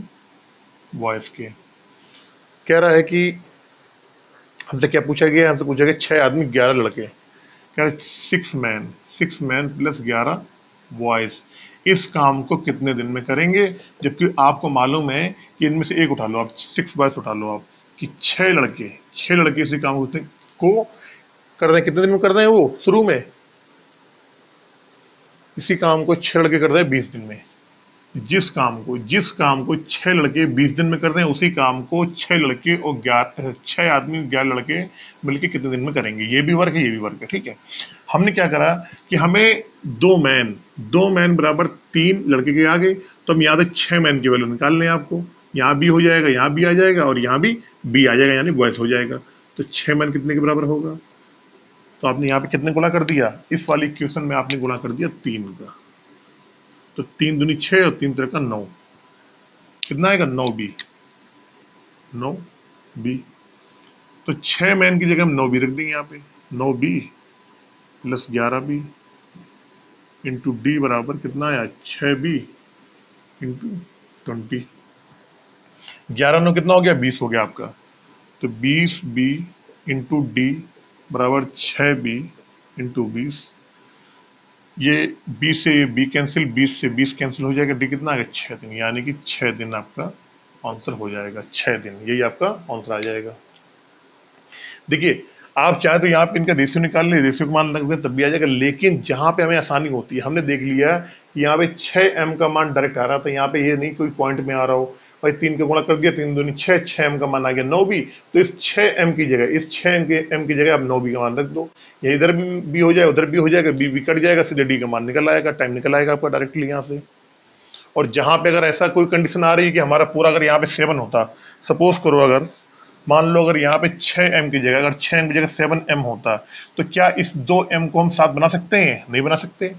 बॉयज के। कह रहा है कि हमसे क्या पूछा गया? हमसे पूछा गया 6 आदमी 11 लड़के, कह रहे 6 मैन प्लस 11 बॉयज इस काम को कितने दिन में करेंगे? जबकि आपको मालूम है कि इनमें से एक उठा लो आप, 6 बॉयज उठा लो आप, कि 6 लड़के इसी काम को कर रहे हैं। कितने दिन में कर रहे हैं? वो शुरू में इसी काम को 6 लड़के कर रहे हैं 20 दिन में। जिस काम को 6 लड़के 20 दिन में कर रहे हैं, उसी काम को 6 लड़के और 6 आदमी 11 लड़के मिलके कितने दिन में करेंगे? ये भी वर्क है, ये भी वर्क है। ठीक है, हमने क्या करा कि हमें 2 मैन बराबर 3 लड़के के आ गए, तो हम यहाँ पे 6 मैन की वैल्यू निकाल लें। आपको यहाँ भी हो जाएगा, यहाँ भी आ जाएगा, और यहाँ भी आ जाएगा, यानी बॉयस हो जाएगा। तो 6 मैन कितने के बराबर होगा? तो आपने यहाँ पे कितने गुणा कर दिया? इस वाली इक्वेशन में आपने गुणा कर दिया 3 का। तो 3 दूनी 6 और 3 का 9, कितना आएगा? 9B। तो 6 मैन की जगह हम 9B रख देंगे यहाँ पे। 9B plus 11B into D बराबर कितना आया? 6B into 20। 11 9 कितना हो गया? 20 हो गया आपका। तो 20B इंटू डी बराबर 6B इंटू 20। ये 20 से B कैंसिल, 20 से 20 कैंसिल हो जाएगा, डी कितना आ गया? 6 दिन, यानी कि 6 दिन आपका आंसर हो जाएगा। 6 दिन, यही आपका आंसर आ जाएगा। देखिए, आप चाहे तो यहाँ पे इनका रेशियो निकाल लें, रेशियो का मान रख दें तब भी आ जाएगा, लेकिन जहाँ पे हमें आसानी होती है, हमने देख लिया कि यहाँ पे 6m का मान डायरेक्ट आ रहा था, यहाँ पे ये नहीं कोई पॉइंट में आ रहा हो। भाई 3 का गुणा कर दिया, 3 दूनी 6, 6m का मान आ गया 9b। तो इस 6m की जगह, इस 6m की जगह आप 9b का मान रख दो। ये इधर भी हो जाए, उधर भी हो जाएगा, बी कट जाएगा, सीधे डी का मान निकल आएगा, टाइम निकल आएगा आपका डायरेक्टली यहाँ से। और जहाँ पे अगर ऐसा कोई कंडीशन आ रही है कि हमारा पूरा अगर यहाँ पे 7 होता, सपोज करो अगर मान लो अगर यहाँ पे 6m की जगह, अगर 6m की जगह 7m होता, तो क्या इस 2m को हम 7 बना सकते हैं? नहीं बना सकते।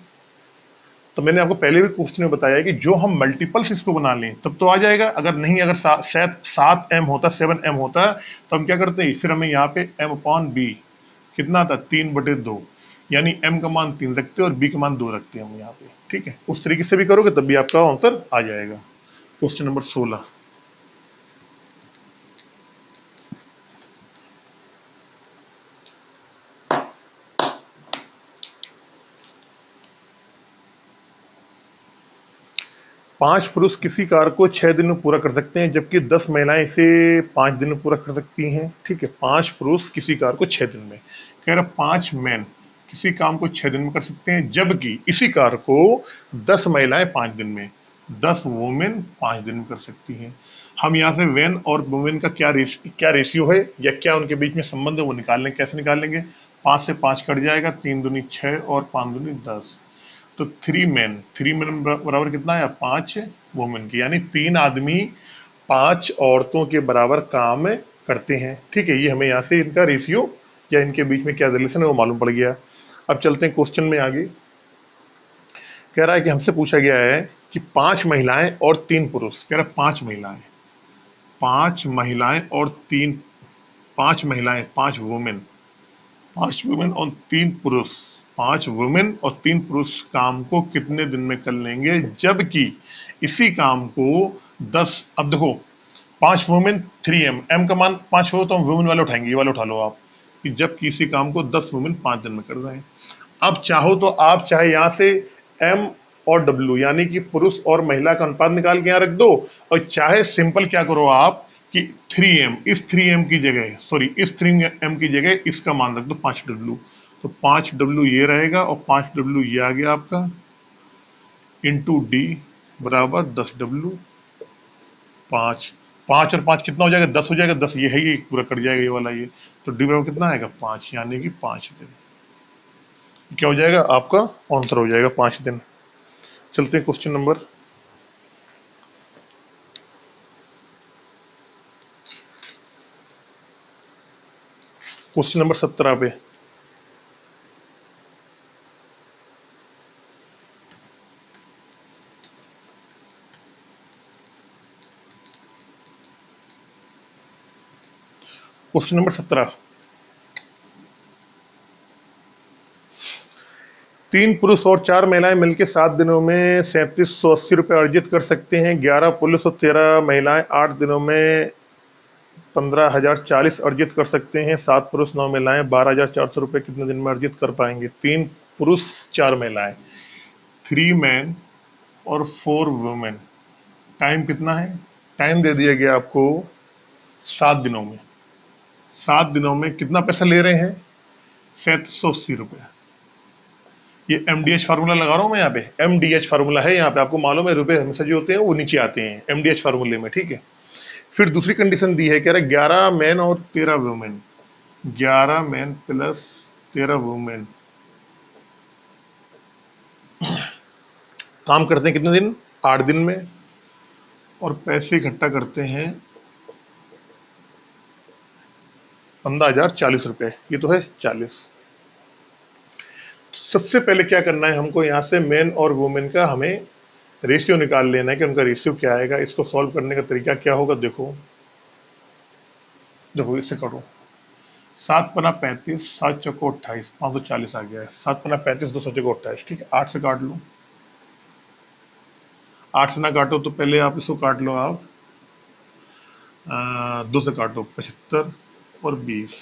तो मैंने आपको पहले भी क्वेश्चन में बताया कि जो हम मल्टीपल्स इसको बना लें तब तो आ जाएगा। अगर नहीं, अगर शायद 7m होता, 7m होता, तो हम क्या करते हैं? फिर हमें यहाँ पे m/b कितना था? 3/2, यानी m का मान 3 रखते हैं और b का मान 2 रखते हैं हम यहाँ पे। ठीक है, उस तरीके से भी करोगे तब भी आपका आंसर आ जाएगा। Question number 16। 5 पुरुष किसी कार्य को 6 दिन में पूरा कर सकते हैं, जबकि 10 महिलाएं इसे 5 दिन में पूरा कर सकती हैं। ठीक है, 5 पुरुष किसी कार्य को 6 दिन में, कह रहा 5 मैन किसी काम को 6 दिन में कर सकते हैं, जबकि इसी कार्य को 10 महिलाएं 5 दिन में, 10 वुमेन 5 दिन में कर सकती हैं। हम यहाँ से वैन और वुमेन का क्या रेशियो है या क्या उनके बीच में संबंध है वो निकाल लेंगे। कैसे निकालेंगे? 5 से 5 कट जाएगा, 3 दूनी 6 और 5 दूनी 10, तो 3 मैन बराबर कितना है? 5 वुमेन की, यानी 3 आदमी 5 औरतों के बराबर काम करते हैं। ठीक है, ये हमें यहाँ से इनका रेशियो या इनके बीच में क्या रिलेशन है वो मालूम पड़ गया। अब चलते हैं क्वेश्चन में आगे। कह रहा है कि हमसे पूछा गया है कि 5 महिलाएं और 3 पुरुष, कह रहा है 5 महिलाएं और 5 वुमेन, 5 वुमेन और 3 पुरुष, 5 वुमेन और 3 पुरुष काम को कितने दिन में कर लेंगे, जबकि इसी काम को 10, अब देखो 5 वुमेन 3m, m का मान 5 हो तो हम वुमेन वाले उठाएंगे, ये वाले उठा लो आप, कि जब किसी काम को 10 वुमेन 5 दिन में कर रहे हैं। अब चाहो तो आप चाहे यहाँ से m और w यानी कि पुरुष और महिला का अनुपात निकाल के यहाँ रख दो, और चाहे सिंपल क्या करो आप कि 3m, इस 3m की जगह, सॉरी इस 3m की जगह इसका मान रख दो 5w, तो 5w ये रहेगा और 5w ये आ गया आपका, इंटू डी बराबर 10w। 5 5 और 5 कितना हो जाएगा? 10 हो जाएगा, 10 ये है, ये पूरा कट जाएगा ये वाला, ये तो डी बराबर कितना आएगा? 5, यानी कि 5 दिन। क्या हो जाएगा? आपका आंसर हो जाएगा 5 दिन। चलते हैं क्वेश्चन नंबर 17 पे। क्वेश्चन नंबर 17, 3 पुरुष और 4 महिलाएं मिलकर 7 दिनों में 3780 रुपये अर्जित कर सकते हैं। 11 पुरुष और 13 महिलाएं 8 दिनों में 15,040 अर्जित कर सकते हैं। 7 पुरुष 9 महिलाएं 12,400 रुपये कितने दिन में अर्जित कर पाएंगे? 3 पुरुष 4 महिलाएं, 3 मैन और 4 वुमेन। टाइम कितना है? टाइम दे दिया गया आपको 7 दिनों में। 7 दिनों में कितना पैसा ले रहे हैं? 3780 रुपये। ये MDH फार्मूला लगा रहा हूँ मैं यहाँ पे, MDH फार्मूला है यहाँ पे, आपको मालूम है रुपए हमेशा जो होते हैं वो नीचे आते हैं MDH फार्मूले में। ठीक है, फिर दूसरी कंडीशन दी है, कह रहा है 11 मैन और 13 वुमेन, 11 मैन प्लस 13 वुमेन काम करते हैं कितने दिन? 8 दिन में, और पैसे इकट्ठा करते हैं 15,040 रुपये, ये तो है 40। सबसे पहले क्या करना है हमको, यहाँ से मैन और वुमेन का हमें रेशियो निकाल लेना है कि उनका रेशियो क्या आएगा। इसको सॉल्व करने का तरीका क्या होगा, देखो इससे करो। 7 पना 35, 7 चौको 28, 540 आ गया है। 7 पना 35, 2 चौको 28। ठीक है, 8 से काट लो, 8 से ना काटो तो पहले आप इसको काट लो, आप 2 से काटो 75 और 20,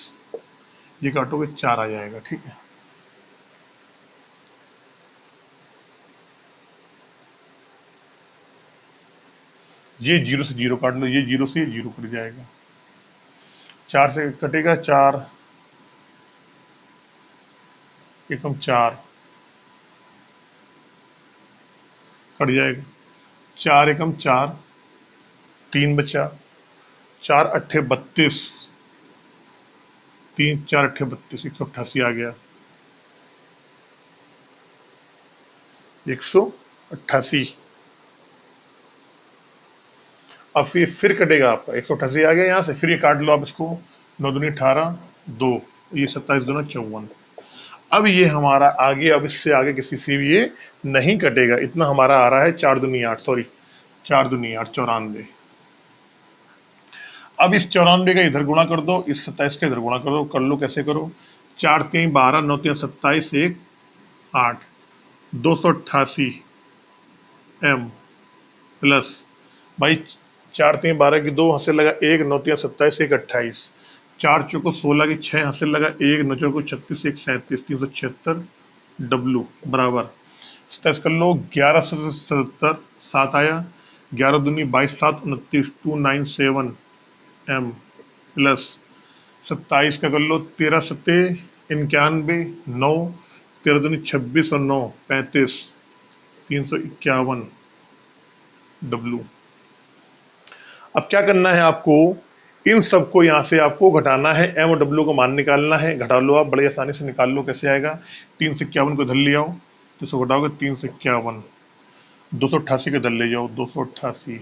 ये काटोगे 4 आ जाएगा। ठीक है, ये 0 से 0 काट लो, ये 0 से 0 कट जाएगा, 4 से कटेगा 4 एकम 4 कट जाएगा, 4 एकम 4, 3 बचा, 4 अट्ठे 32, 3 4 अट्ठे 32, 188 आ गया, 188। अब फिर कटेगा आपका 188 आ गया यहाँ से, फिर ये काट लो आप इसको, 9 दूनी 18, 2, ये 27 दूना 54। अब ये हमारा आगे, अब इससे आगे किसी से भी ये नहीं कटेगा, इतना हमारा आ रहा है 4 दूनी 8, सॉरी 4 दूनी 8, 94। अब इस 94 का इधर गुणा कर दो, इस 27 का इधर गुणा कर दो, कर लो कैसे करो, 4 3 12, 9 3 27, 1 8, 288 m प्लस, भाई 4 3 12 की 2 हासिल लगा 1, 9 3 27, 1 28, 4 चौको 16 की 6 हासिल लगा 1, 9 चौको 36, 1 37, 376 W बराबर 27 कर लो, 11 से 77 7 आया, 11 दूनी 22, 7 29, 297 m प्लस 27 का कर लो, 13 सत्ते 91, 9, 13 दूनी 26 और 9 35, 351 W। अब क्या करना है आपको, इन सबको यहाँ से आपको घटाना है, एम और डब्ल्यू का मान निकालना है। घटा लो, आप बड़े आसानी से निकाल लो। कैसे आएगा, 351 को इधर ले आओ तो इसको घटाओगे 351, 288 को इधर ले जाओ 288,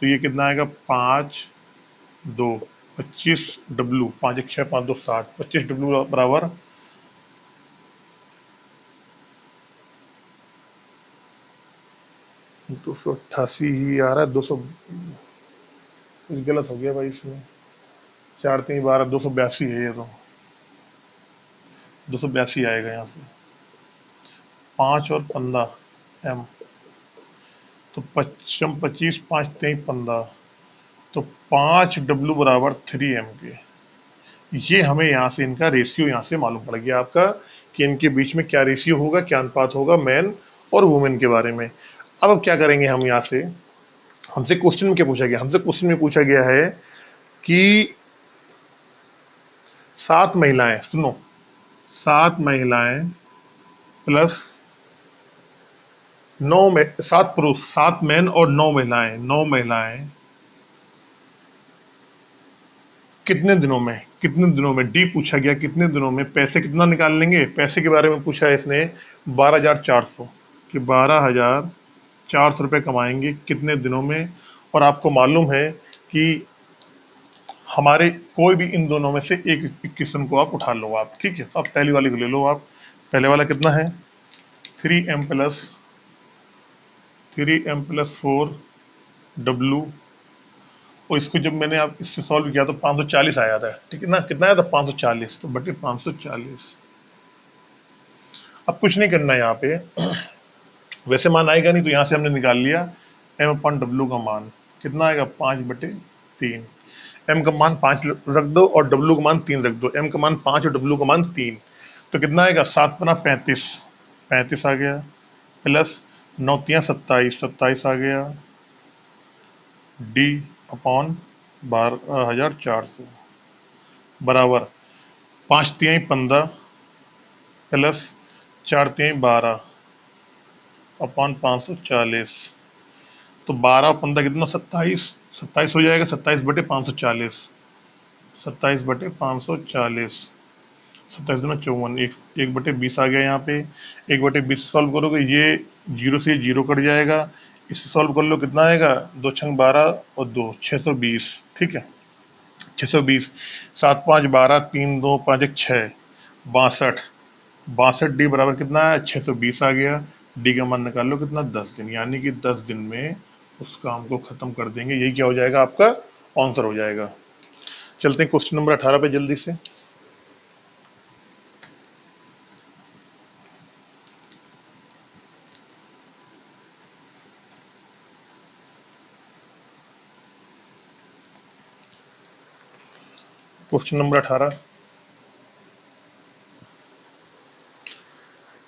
तो ये कितना आएगा 5 2 25 डब्ल्यू, 5 1 6 5 2 60, 25 डब्ल्यू बराबर 288 ही आ रहा है। 200 कुछ गलत हो गया भाई इसमें, 4 3 12, 282 है ये, तो 282 आएगा यहाँ से। 5 और 15 एम, तो 25 25 5 3 15, तो 5 डब्ल्यू बराबर 3 एम के। ये हमें यहाँ से इनका रेशियो यहाँ से मालूम पड़ गया आपका कि इनके बीच में क्या रेशियो होगा, क्या अनुपात होगा मैन और वुमेन के बारे में। अब क्या करेंगे हम यहाँ से, हमसे क्वेश्चन में क्या पूछा गया, हमसे क्वेश्चन में पूछा गया है कि 7 महिलाएं, सुनो, 7 महिलाएं प्लस 7 पुरुष, 7 मैन और 9 महिलाएं, 9 महिलाएं कितने दिनों में डी पूछा गया, कितने दिनों में पैसे कितना निकाल लेंगे। पैसे के बारे में पूछा है इसने 12,400, कि 12,400 रुपये कमाएंगे कितने दिनों में। और आपको मालूम है कि हमारे कोई भी इन दोनों में से एक किस्म को आप उठा लो आप, ठीक है। तो अब पहली वाली को ले लो आप। पहले वाला कितना है 3m प्लस 4 डब्ल्यू, और इसको जब मैंने आप इससे सॉल्व किया तो 540 आया था, ठीक है ना। कितना आया था 540, तो बटे 540। अब कुछ नहीं करना है यहाँ पे, वैसे मान आएगा नहीं तो यहाँ से हमने निकाल लिया m अपन डब्ल्यू का मान कितना आएगा 5/3। m का मान 5 रख दो और w का मान 3 रख दो, m का मान 5 और w का मान 3, तो कितना आएगा 7 × 35, 35 आ गया, प्लस 9 × 3 27, 27 आ गया, डी अपॉन 12,400 बराबर 5 × 3 = 15 प्लस 4 × 3 = 12 अपॉन 540, तो 12 और 15 कितना 27, 27 हो जाएगा, 27/540, 27/540, 27 दूना 54, 1/20 आ गया यहाँ पे। 1/20 सॉल्व करोगे ये 0 से 0 कट जाएगा, इससे सॉल्व कर लो कितना आएगा 2 × 12 और 2 620, ठीक है 620, 7 5 12, 3 2 5 1 6 62, 62 डी बराबर कितना है 620 आ गया। डी का मान निकाल लो कितना 10 दिन, यानी कि 10 दिन में उस काम को खत्म कर देंगे। यही क्या हो जाएगा आपका आंसर हो जाएगा। चलते हैं क्वेश्चन नंबर 18 पे जल्दी से। क्वेश्चन नंबर 18,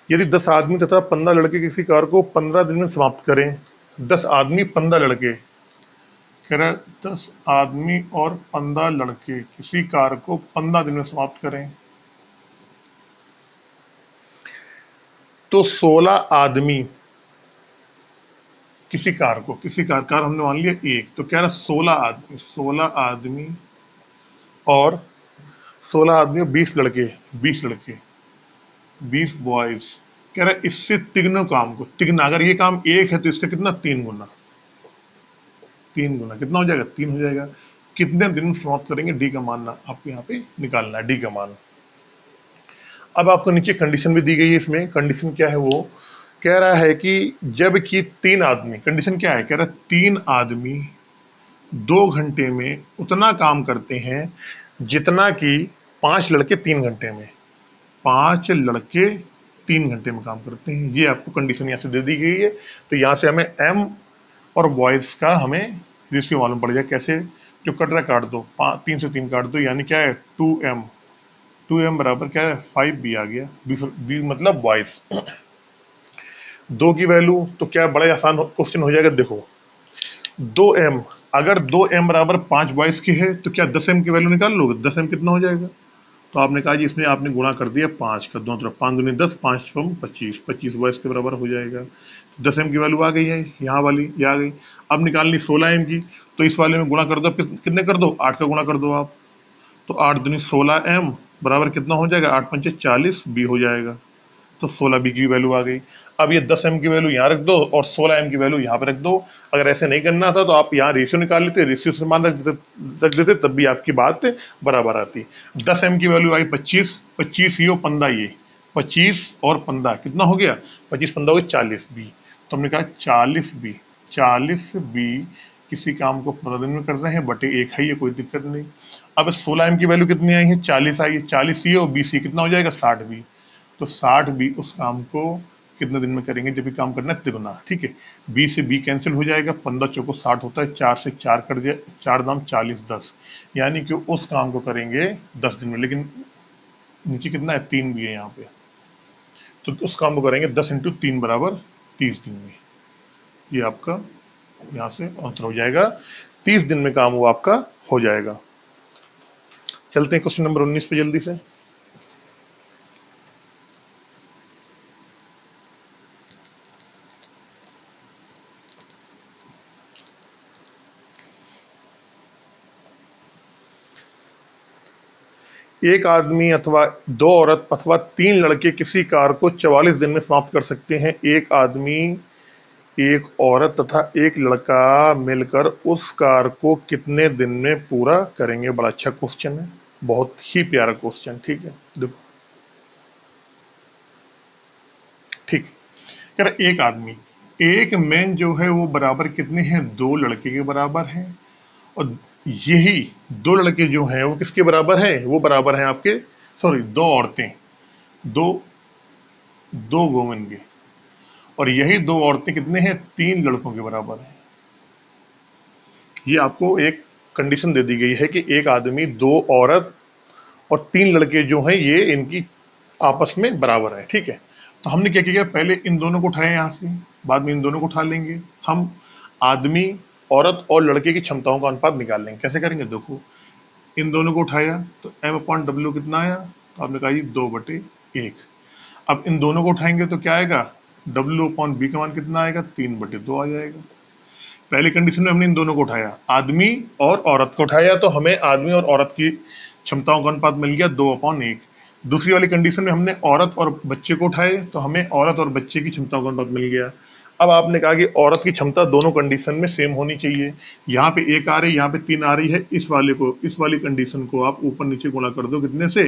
यदि 10 आदमी तथा 15 लड़के किसी कार्य को 15 दिन में समाप्त करें, 10 आदमी 15 लड़के, कह रहा है 10 आदमी और 15 लड़के किसी कार्य को 15 दिन में समाप्त करें, तो 16 आदमी किसी कार हमने मान लिया एक, तो कह रहा 16 आदमी और 16 आदमी और 20 लड़के 20 बॉयज, कह रहा है इससे तिगनों काम को, तिगना अगर ये काम एक है तो इसका कितना 3 गुना कितना हो जाएगा 3 हो जाएगा। कितने दिन में समाप्त करेंगे, डी का मान आपको यहाँ पे निकालना है, डी का मान। अब आपको नीचे कंडीशन भी दी गई है, इसमें कंडीशन क्या है वो कह रहा है कि जब कि 3 आदमी, कंडीशन क्या है कह रहा है 3 आदमी 2 घंटे में उतना काम करते हैं जितना कि 5 लड़के 3 घंटे में, 5 लड़के 3 घंटे में काम करते हैं। ये आपको कंडीशन यहाँ से दे दी गई है। तो यहाँ से हमें एम और बॉयज का हमें रेशियो मालूम पड़ जाए। कैसे, जो कट रहा काट दो, 3 से 3 काट दो, यानी क्या है 2m बराबर क्या है 5b आ गया, बी मतलब बॉयज। 2 की वैल्यू तो क्या बड़ा ही आसान क्वेश्चन हो जाएगा। देखो 2m, अगर 2m बराबर 5 बॉयस की है तो क्या 10m की वैल्यू निकाल लोगे? 10m कितना हो जाएगा? तो आपने कहा जी इसमें आपने गुणा कर दिया 5 का, दोनों तरफ 5 दूनी 10, 5 कम 25, 25 बॉयस के बराबर हो जाएगा। 10m की वैल्यू आ गई है, यहाँ वाली ये आ गई। अब निकालनी 16m की, तो इस वाले में गुणा कर दो, कितने कर दो? 8 का गुणा कर दो आप। तो 8 दूनी 16m बराबर कितना हो जाएगा? 8 पंचे 40 b हो जाएगा। तो 16b की वैल्यू आ गई। अब ये 10m की वैल्यू यहाँ रख दो और 16m की वैल्यू यहाँ पे रख दो। अगर ऐसे नहीं करना था तो आप यहाँ रेशियो निकाल लेते, रेशियो से मान रख देते, तब भी आपकी बात बराबर आती। 10m की वैल्यू आई 25, 25 ये 15 ये, 25 और 15 कितना हो गया? 25 15 हो गया 40b। तो हमने कहा 40b, 40b किसी काम को 15 दिन में कर रहे हैं, बटे 1 है, ये कोई दिक्कत नहीं। अब 16m की वैल्यू कितनी आई है? 40 आई है, 40 ये और 20 कितना हो जाएगा? 60b। तो 60 भी उस काम को कितने दिन में करेंगे? जब भी काम करना है तिगुना, ठीक है। 20 से 20 कैंसिल हो जाएगा, 15 चौको 60 होता है, 4 से 4 कर दिया, 4 दाम 40, 10, यानी कि उस काम को करेंगे 10 दिन में। लेकिन नीचे कितना है? 3 भी है यहाँ पे, तो उस काम को करेंगे 10 इंटू 3 बराबर 30 दिन में। ये आपका यहाँ से आंसर हो जाएगा, 30 दिन में काम वो आपका हो जाएगा। चलते हैं क्वेश्चन नंबर 19 पे जल्दी से। एक आदमी अथवा 2 औरत अथवा 3 लड़के किसी कार्य को 44 दिन में समाप्त कर सकते हैं। एक आदमी, एक औरत तथा एक लड़का मिलकर उस कार्य को कितने दिन में पूरा करेंगे? बड़ा अच्छा क्वेश्चन है, बहुत ही प्यारा क्वेश्चन। ठीक है, देखो ठीक है, एक आदमी, एक मैन जो है वो बराबर कितने हैं? 2 लड़के के बराबर है। और यही 2 लड़के जो हैं वो किसके बराबर हैं? वो बराबर हैं आपके, सॉरी 2 औरतें, दो 2 वुमेन के। और यही 2 औरतें कितने हैं? 3 लड़कों के बराबर हैं। ये आपको एक कंडीशन दे दी गई है कि एक आदमी, 2 औरत और 3 लड़के जो हैं ये इनकी आपस में बराबर है। ठीक है, तो हमने क्या किया? पहले इन दोनों को उठाया यहाँ से, बाद में इन दोनों को उठा लेंगे। हम आदमी, औरत और लड़के की क्षमताओं का अनुपात निकाल लेंगे। कैसे करेंगे? देखो, इन दोनों को उठाया तो m/w कितना आया? तो आपने कहा जी 2/1। अब इन दोनों को उठाएंगे तो क्या आएगा? w/b का मान कितना आएगा? 3/2 आ जाएगा। पहली कंडीशन में हमने इन दोनों को उठाया, आदमी और औरत को उठाया, तो हमें आदमी और औरत की क्षमताओं का अनुपात मिल गया 2/1। दूसरी वाली कंडीशन में हमने औरत और बच्चे को उठाए, तो हमें औरत और बच्चे की क्षमताओं का अनुपात मिल गया। अब आपने कहा कि औरत की क्षमता दोनों कंडीशन में सेम होनी चाहिए। यहाँ पे 1 आ रही, यहाँ पे 3 आ रही है। इस वाली कंडीशन को आप ऊपर नीचे गुणा कर दो, कितने से?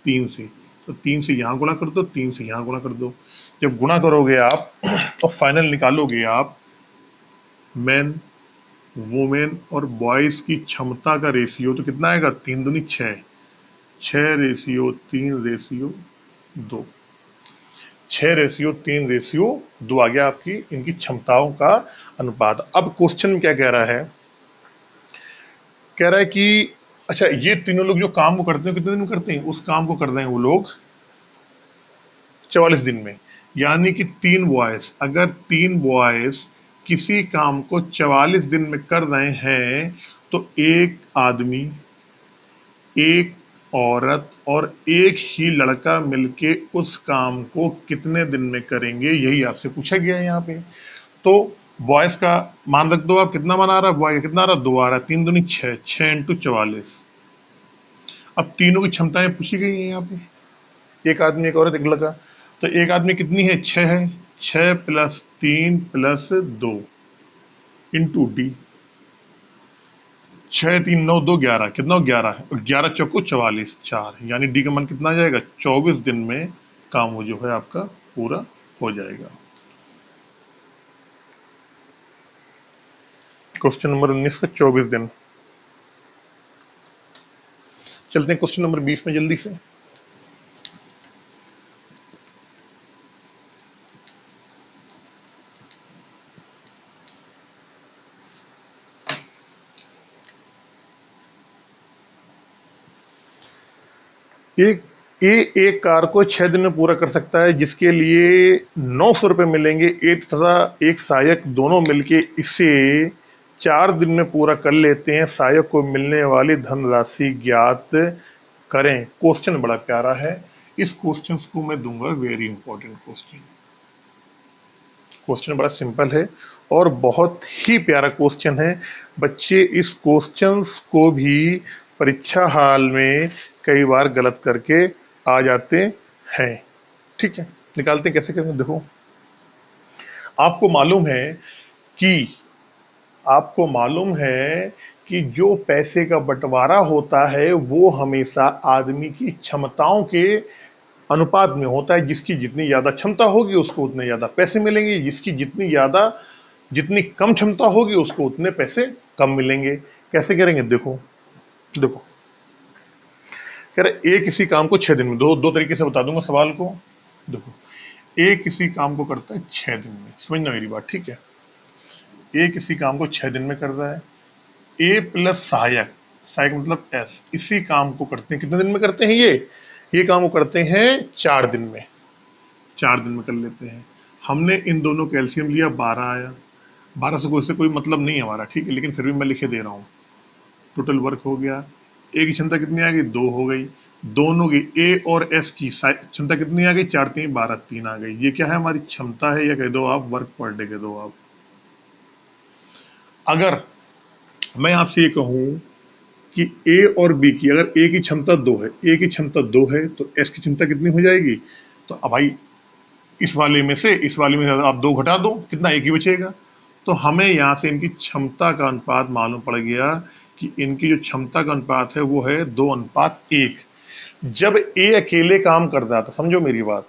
3 से। तो 3 से यहाँ गुणा कर दो, 3 से यहाँ गुणा कर दो। जब गुणा करोगे आप तो फाइनल निकालोगे आप मैन, वुमेन और बॉयज की क्षमता का रेशियो, तो कितना आएगा? 3 दूनी 6, 6:3:2, 6:3:2 आ गया आपकी इनकी क्षमताओं का अनुपात। अब क्वेश्चन में क्या कह रहा है? कह रहा है कि अच्छा, ये तीनों लोग जो काम को करते हैं कितने दिन में करते हैं? उस काम को कर रहे हैं वो लोग 44 दिन में। यानी कि 3 बॉयज, अगर 3 बॉयज किसी काम को 44 दिन में कर रहे हैं, तो एक आदमी, एक औरत और एक ही लड़का मिलके उस काम को कितने दिन में करेंगे? यही आपसे पूछा गया है यहाँ पे। तो बॉयज का मान रख दो आप, कितना मान आ रहा है? बॉय का कितना आ रहा है? 2 आ रहा है, 3 दूनी 6, 6 इंटू 44। अब तीनों की क्षमताएं पूछी गई हैं यहाँ पे, एक आदमी, एक औरत, एक लड़का। तो एक आदमी कितनी है? 6 है, 6 + 3 + 2 इंटू डी, 6 3 9 2 11, कितना? 11 है, 11 चौको 44, 4, यानी डी का मान कितना आ जाएगा? 24 दिन में काम वो जो है आपका पूरा हो जाएगा। क्वेश्चन नंबर 19 का 24 दिन। चलते हैं क्वेश्चन नंबर 20 में जल्दी से। एक ए एक कार को 6 दिन में पूरा कर सकता है, जिसके लिए 900 रुपये मिलेंगे। ए तथा एक सहायक दोनों मिलके इसे 4 दिन में पूरा कर लेते हैं। सहायक को मिलने वाली धनराशि ज्ञात करें। क्वेश्चन बड़ा प्यारा है। इस क्वेश्चन को मैं दूंगा वेरी इंपॉर्टेंट क्वेश्चन। क्वेश्चन बड़ा सिंपल है और बहुत ही प्यारा क्वेश्चन है। बच्चे इस क्वेश्चंस को भी परीक्षा हाल में कई बार गलत करके आ जाते हैं। ठीक है, निकालते हैं, कैसे करेंगे देखो। आपको मालूम है कि आपको मालूम है कि जो पैसे का बंटवारा होता है वो हमेशा आदमी की क्षमताओं के अनुपात में होता है। जिसकी जितनी ज्यादा क्षमता होगी उसको उतने ज्यादा पैसे मिलेंगे, जिसकी जितनी कम क्षमता होगी उसको उतने पैसे कम मिलेंगे। कैसे करेंगे देखो। देखो कह रहे ए किसी काम को 6 दिन में, दो तरीके से बता दूंगा सवाल को। देखो, ए किसी काम को करता है 6 दिन में, समझना मेरी बात, ठीक है। ए किसी काम को 6 दिन में कर रहा है। ए प्लस सहायक, सहायक मतलब एस, इसी काम को करते हैं, कितने दिन में करते हैं ये काम को करते हैं 4 दिन में। 4 दिन में कर लेते हैं। हमने इन दोनों का एलसीएम लिया, 12 आया। 12 से कोई मतलब नहीं है हमारा, ठीक है, लेकिन फिर भी मैं लिखे दे रहा हूँ। टोटल वर्क हो गया। ए की क्षमता कितनी आ गई, 2 हो गई। दोनों की ए और एस की क्षमता कितनी आ गई, 4 3 12, 3 आ गई। ये क्या है, हमारी क्षमता है, या कह दो आप वर्क पर डे कह दो आप। अगर मैं आपसे ये कहूं कि ए और बी की, अगर ए की क्षमता 2 है, ए की क्षमता 2 है तो एस की क्षमता कितनी हो जाएगी। तो अब भाई इस वाले में से आप 2 घटा दो, कितना, एक ही बचेगा। तो हमें यहाँ से इनकी क्षमता का अनुपात मालूम पड़ गया कि इनकी जो क्षमता का अनुपात है वो है 2:1। जब ए अकेले काम कर रहा था, समझो मेरी बात,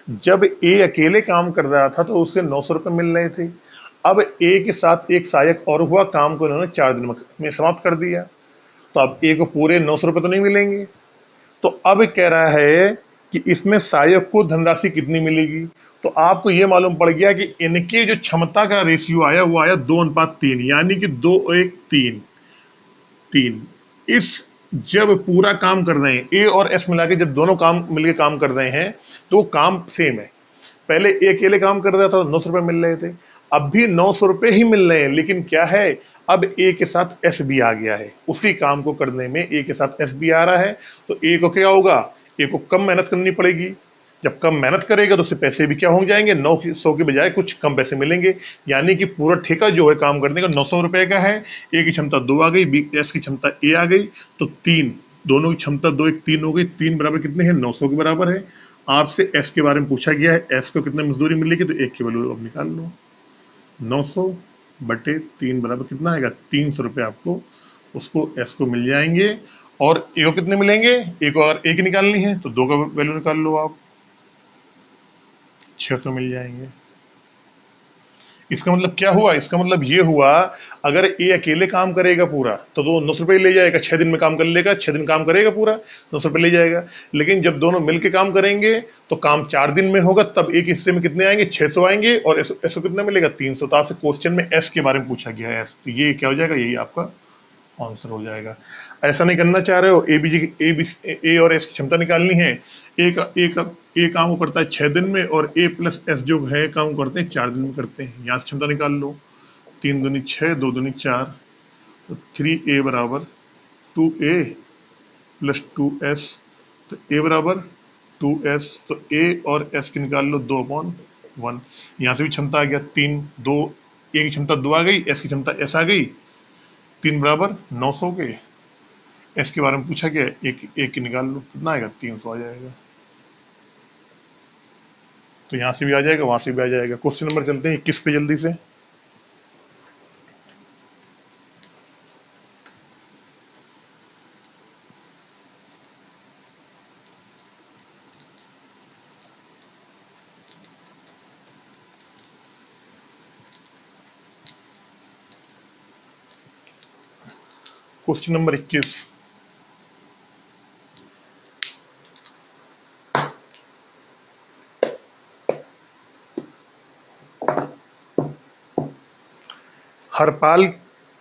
जब ए अकेले काम कर रहा था तो उससे 900 रुपये मिल रहे थे। अब ए के साथ एक सहायक और हुआ, काम को इन्होंने 4 दिन में समाप्त कर दिया, तो अब ए को पूरे 900 रुपये तो नहीं मिलेंगे। तो अब कह रहा है कि इसमें सहायक को धनराशि कितनी मिलेगी। तो आपको यह मालूम पड़ गया कि इनके जो क्षमता का रेशियो आया वो आया 2:3, यानी कि 2:1 3। इस जब पूरा काम कर रहे हैं ए और एस मिला के, जब दोनों काम मिलके काम कर रहे हैं तो काम सेम है। पहले ए अकेले काम कर रहा था, 900 रुपये मिल रहे थे, अब भी 900 रुपये ही मिल रहे हैं, लेकिन क्या है, अब ए के साथ एस भी आ गया है। उसी काम को करने में ए के साथ एस भी आ रहा है, तो ए को क्या होगा, ए को कम मेहनत करनी पड़ेगी। जब कम मेहनत करेगा तो उससे पैसे भी क्या हो जाएंगे, 900 के बजाय कुछ कम पैसे मिलेंगे। यानी कि पूरा ठेका जो है काम करने का 900 रुपये का है। ए की क्षमता 2 आ गई, बी एस की क्षमता ए आ गई, तो 3, दोनों की क्षमता 2:1 3 हो गई। 3 बराबर कितने हैं, 900 के बराबर है। आपसे एस के बारे में पूछा गया है, एस को कितना मजदूरी मिलेगी, तो एक की वैल्यू अब निकाल लो। 900/3 बराबर कितना आएगा, 300 रुपये आपको उसको एस को मिल जाएंगे। और ए को कितने मिलेंगे, ए को अगर एक निकालनी है तो 2 का वैल्यू निकाल लो आप, 600 मिल जाएंगे। इसका मतलब क्या हुआ, इसका मतलब ये हुआ, अगर ए अकेले काम करेगा पूरा तो 900 रुपये ले जाएगा, 6 दिन में काम कर लेगा, 6 दिन काम करेगा पूरा, 900 रुपये ले जाएगा। लेकिन जब दोनों मिलके काम करेंगे तो काम 4 दिन में होगा, तब एक हिस्से में कितने आएंगे, 600 आएंगे, और एस को कितना मिलेगा, 300। तो आपसे क्वेश्चन में एस के बारे में पूछा गया है, तो ये क्या हो जाएगा, यही आपका आंसर हो जाएगा। ऐसा नहीं करना चाह रहे हो, ए और एस की क्षमता निकालनी है, ए काम को करता है 6 दिन में, और ए प्लस एस जो है काम करते हैं 4 दिन में करते हैं। यहाँ से क्षमता निकाल लो, 3 दूनी 6, 2 दूनी 4, तो 3a बराबर 2a प्लस 2s, तो a बराबर 2s, तो a और s की निकाल लो 2/1। यहाँ से भी क्षमता आ गया, 3 2, a की क्षमता 2 आ गई, s की क्षमता s आ गई, 3 बराबर 900 के। एस के बारे में पूछा गया, एक की निकाल लो, कितना आएगा, 300 आ जाएगा। तो यहां से भी आ जाएगा, वहां से भी आ जाएगा। क्वेश्चन नंबर चलते हैं 21 पे जल्दी से। क्वेश्चन नंबर 21, हरपाल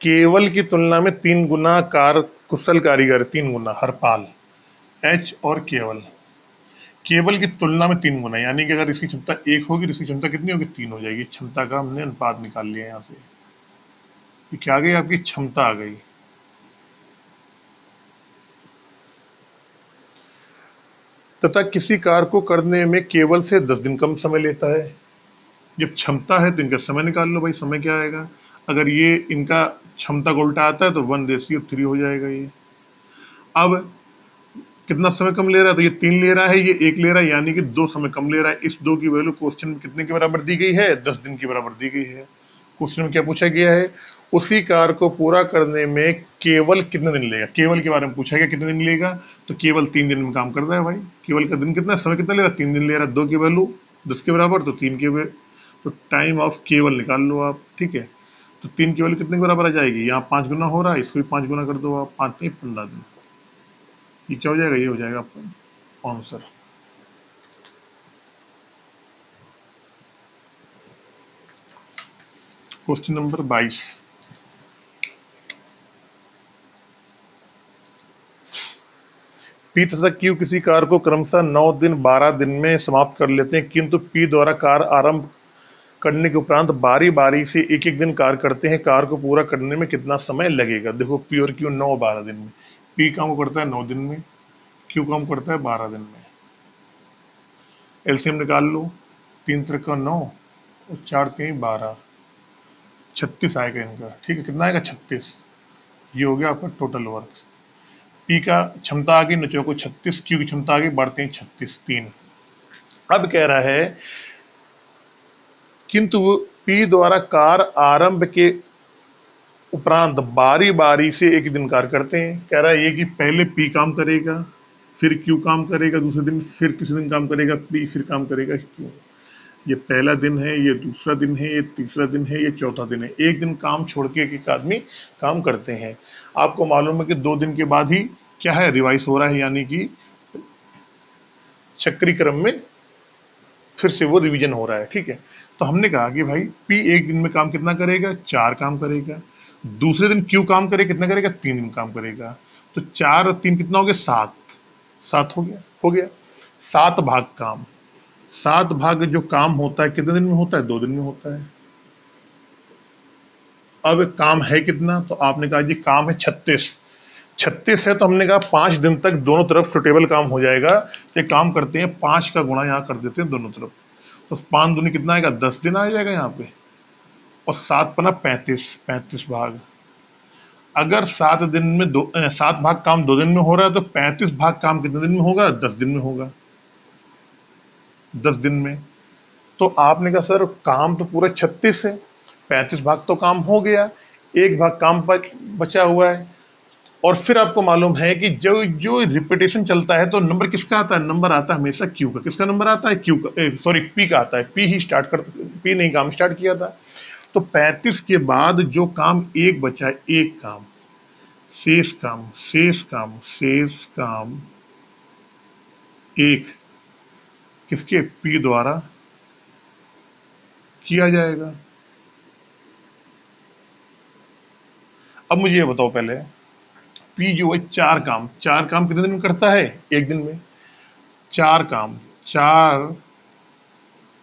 केवल की तुलना में 3 गुना कुशल कारीगर, 3 गुना हरपाल, एच और केवल केवल की तुलना में 3 गुना, यानी कि अगर इसकी क्षमता 1 होगी तो इसकी क्षमता कितनी होगी, 3 हो जाएगी। क्षमता का हमने अनुपात निकाल लिया यहाँ से। ये क्या आ गई, आपकी क्षमता आ गई। तथा किसी कार्य को करने में केवल से 10 दिन कम समय लेता है। जब क्षमता है तो इनका समय निकाल लो भाई, समय क्या आएगा। अगर ये इनका क्षमता को उल्टा आता है तो 1:3 हो जाएगा ये। अब कितना समय कम ले रहा है, तो ये 3 ले रहा है, ये 1 ले रहा है, यानी कि 2 समय कम ले रहा है। इस 2 की वैल्यू क्वेश्चन में कितने के बराबर दी गई है, 10 दिन की बराबर दी गई है। क्वेश्चन में क्या पूछा गया है, उसी कार्य को पूरा करने में केवल कितने दिन लेगा। केवल के बारे में पूछा गया, कितने दिन लेगा, तो केवल 3 दिन में काम करता है भाई। केवल का दिन कितना, समय कितना ले रहा है, 3 दिन ले रहा है। 2 की वैल्यू 10 के बराबर, तो 3 के, तो टाइम ऑफ केवल निकाल लो आप, ठीक है। तो 3 की वैल्यू कितने के बराबर आ जाएगी, यहाँ 5 गुना हो रहा है, इसको भी 5 गुना कर दो आप, 5 नहीं 15 दिन। ये क्या हो जाएगा, ये हो जाएगा आपका आंसर। Question number 22। पी तथा क्यू किसी कार्य को क्रमशः 9 दिन 12 दिन में समाप्त कर लेते हैं, किंतु पी द्वारा कार्य आरंभ करने के उपरांत बारी बारी से एक एक दिन कार्य करते हैं। कार्य को पूरा करने में कितना समय लगेगा। देखो पी और क्यू 9-12 दिन में। पी काम करता है 9 दिन में, क्यू काम करता है 12 दिन में। एलसीएम निकाल लो, 3 त्रिक 9 और 4 3 12, 36 आएगा इनका, ठीक है। कितना आएगा, 36। ये हो गया आपका टोटल वर्क। पी का क्षमता आ गई नचो को 36, क्यू की क्षमता आ गई बढ़ते हैं 36 3। अब कह रहा है किंतु पी द्वारा कार्य आरंभ के उपरांत बारी बारी से एक दिन कार्य करते हैं। कह रहा है ये कि पहले पी काम करेगा, फिर क्यू काम करेगा दूसरे दिन, फिर किसी दिन काम करेगा पी, फिर काम करेगा क्यू। ये पहला दिन है, ये दूसरा दिन है, ये तीसरा दिन है, ये चौथा दिन है। एक दिन काम छोड़ के एक आदमी काम करते हैं। आपको मालूम है कि 2 दिन के बाद ही क्या है, रिवाइज हो रहा है, यानी कि चक्री क्रम में फिर से वो रिवीजन हो रहा है, ठीक है। तो हमने कहा कि भाई पी एक दिन में काम कितना करेगा, 4 काम करेगा। दूसरे दिन क्यू काम करे कितना करेगा, 3 दिन काम करेगा। तो 4 और 3 कितना हो गया, 7। 7 हो गया 7 भाग काम। 7 भाग जो काम होता है कितने दिन में होता है, 2 दिन में होता है। अब काम है कितना, तो आपने कहा जी काम है 36। 36 है तो हमने कहा 5 दिन तक दोनों तरफ सुटेबल काम हो जाएगा। तो एक काम करते हैं, 5 का गुणा यहाँ कर देते हैं दोनों तरफ। तो 5 दूनी कितना आएगा, 10 दिन आ जाएगा यहाँ पे। और 7 पना 35, 35 भाग। अगर 7 दिन में 7 भाग काम 2 दिन में हो रहा है, तो 35 भाग काम कितने दिन में होगा, 10 दिन में होगा। 10 दिन में। तो आपने कहा सर काम तो पूरा 36 है, 35 भाग तो काम हो गया, एक भाग काम बचा हुआ है। और फिर आपको मालूम है कि जो जो रिपीटेशन चलता है तो नंबर किसका आता है, नंबर आता है हमेशा क्यू का। किसका नंबर आता है, क्यू का, सॉरी पी का आता है। पी ही स्टार्ट कर, पी ने काम स्टार्ट किया था। तो 35 के बाद जो काम एक बचा है, एक काम, शेष काम, शेष काम, शेष काम एक किसके, पी द्वारा किया जाएगा। अब मुझे ये बताओ पहले, पी जो है 4 काम, 4 काम कितने दिन में करता है, एक दिन में। 4 काम 4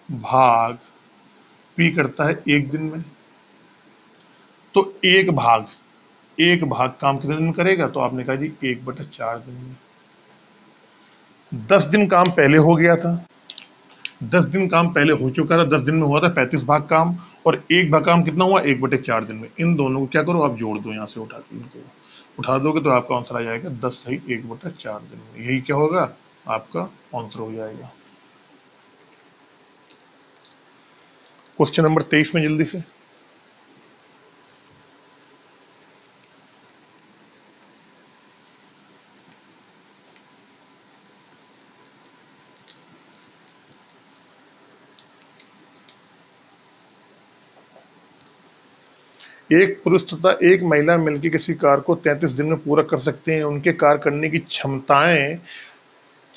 भाग पी करता है एक दिन में। तो एक भाग काम कितने दिन में करेगा, तो आपने कहा जी 1/4 दिन में। 10 दिन काम पहले हो गया था, 10 दिन काम पहले हो चुका था, 10 दिन में हुआ था 35 भाग काम, और एक भाग काम कितना हुआ, 1/4 दिन में। इन दोनों को क्या करो, आप जोड़ दो, यहाँ से उठा के इनको उठा दोगे तो आपका आंसर आ जाएगा 10 सही 1/4 दिन में। यही क्या होगा, आपका आंसर हो जाएगा। क्वेश्चन नंबर 23 में जल्दी से। एक पुरुष तथा एक महिला मिलकर किसी कार्य को 33 दिन में पूरा कर सकते हैं। उनके कार्य करने की क्षमताएं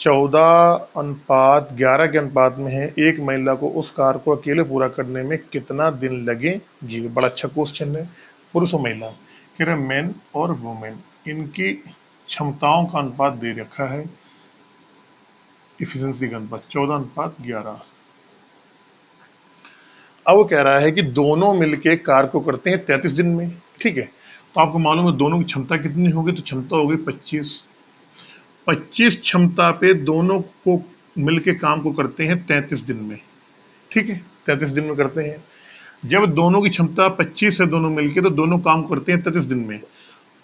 14:11 के अनुपात में है। एक महिला को उस कार्य को अकेले पूरा करने में कितना दिन लगेंगे। बड़ा अच्छा क्वेश्चन है। पुरुष और महिला, कह रहे मैन और वुमेन, इनकी क्षमताओं का अनुपात दे रखा है। इफिशिएंसी का अनुपात 14:11। अब वो कह रहा है कि दोनों मिलके कार्य को करते हैं 33 दिन में, ठीक है। तो आपको मालूम है दोनों की क्षमता कितनी होगी, तो क्षमता होगी 25। 25 क्षमता पे दोनों को मिलके काम को करते हैं 33 दिन में, ठीक है। 33 दिन में करते हैं। जब दोनों की क्षमता 25 है दोनों मिलके, तो दोनों काम करते हैं 33 दिन में।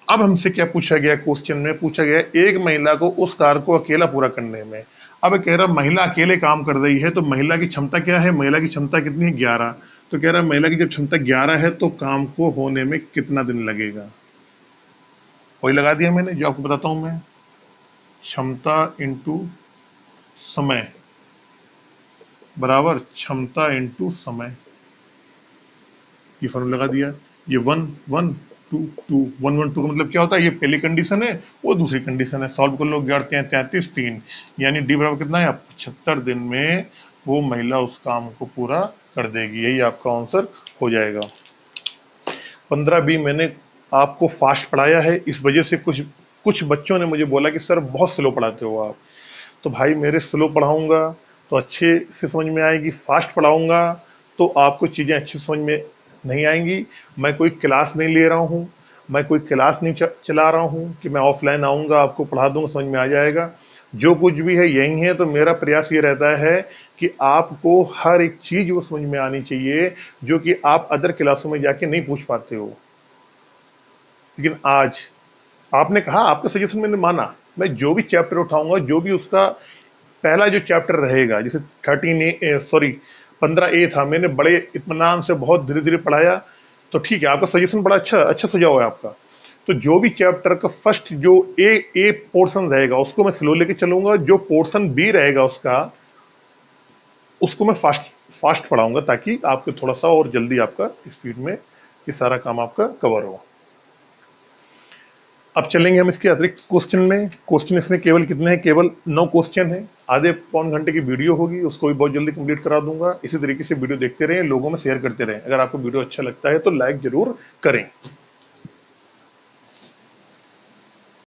अब हमसे क्या पूछा गया, क्वेश्चन में पूछा गया एक महिला को उस कार्य को अकेला पूरा करने में। अब कह रहा महिला अकेले काम कर रही है, तो महिला की क्षमता क्या है, महिला की क्षमता कितनी है 11। तो कह रहा महिला की जब क्षमता 11 है तो काम को होने में कितना दिन लगेगा। वही लगा दिया मैंने जो आपको बताता हूं मैं, क्षमता इंटू समय बराबर क्षमता इंटू समय, ये फॉर्मूला लगा दिया। ये 1 1 2 2 1 1 2 का मतलब क्या होता है, ये पहली कंडीशन है, वो दूसरी कंडीशन है। सॉल्व कर लो, गिनते हैं 33 3, यानी डी बराबर कितना है 75 दिन में वो महिला उस काम को पूरा कर देगी। यही आपका आंसर हो जाएगा। 15 बी मैंने आपको फास्ट पढ़ाया है, इस वजह से कुछ बच्चों ने मुझे बोला कि सर बहुत स्लो पढ़ाते हो आप। तो भाई मेरे स्लो पढ़ाऊंगा तो अच्छे से समझ में आएगी, फास्ट पढ़ाऊंगा तो आपको चीज़ें अच्छी समझ में नहीं आएंगी। मैं कोई क्लास नहीं ले रहा हूँ, मैं कोई क्लास नहीं चला रहा हूँ कि मैं ऑफलाइन आऊँगा आपको पढ़ा दूंगा समझ में आ जाएगा। जो कुछ भी है यही है। तो मेरा प्रयास ये रहता है कि आपको हर एक चीज़ वो समझ में आनी चाहिए जो कि आप अदर क्लासों में जाके नहीं पूछ पाते हो। लेकिन आज आपने कहा, आपका सजेशन मैंने माना, मैं जो भी चैप्टर उठाऊंगा, जो भी उसका पहला जो चैप्टर रहेगा, जैसे 15A था, मैंने बड़े इत्मीनान से बहुत धीरे धीरे पढ़ाया। तो ठीक है, आपका सजेशन बड़ा अच्छा सुझाव है आपका। तो जो भी चैप्टर का फर्स्ट जो ए पोर्शन रहेगा उसको मैं स्लो लेके चलूंगा, जो पोर्शन बी रहेगा उसको मैं फास्ट पढ़ाऊंगा, ताकि आपको थोड़ा सा और जल्दी आपका स्पीड में ये सारा काम आपका कवर हो। अब चलेंगे हम इसके अतिरिक्त क्वेश्चन में। क्वेश्चन इसमें केवल कितने हैं, केवल 9 क्वेश्चन हैं। आधे पौन घंटे की वीडियो होगी, उसको भी बहुत जल्दी कंप्लीट करा दूंगा। इसी तरीके से वीडियो देखते रहें, लोगों में शेयर करते रहें। अगर आपको वीडियो अच्छा लगता है तो लाइक जरूर करें।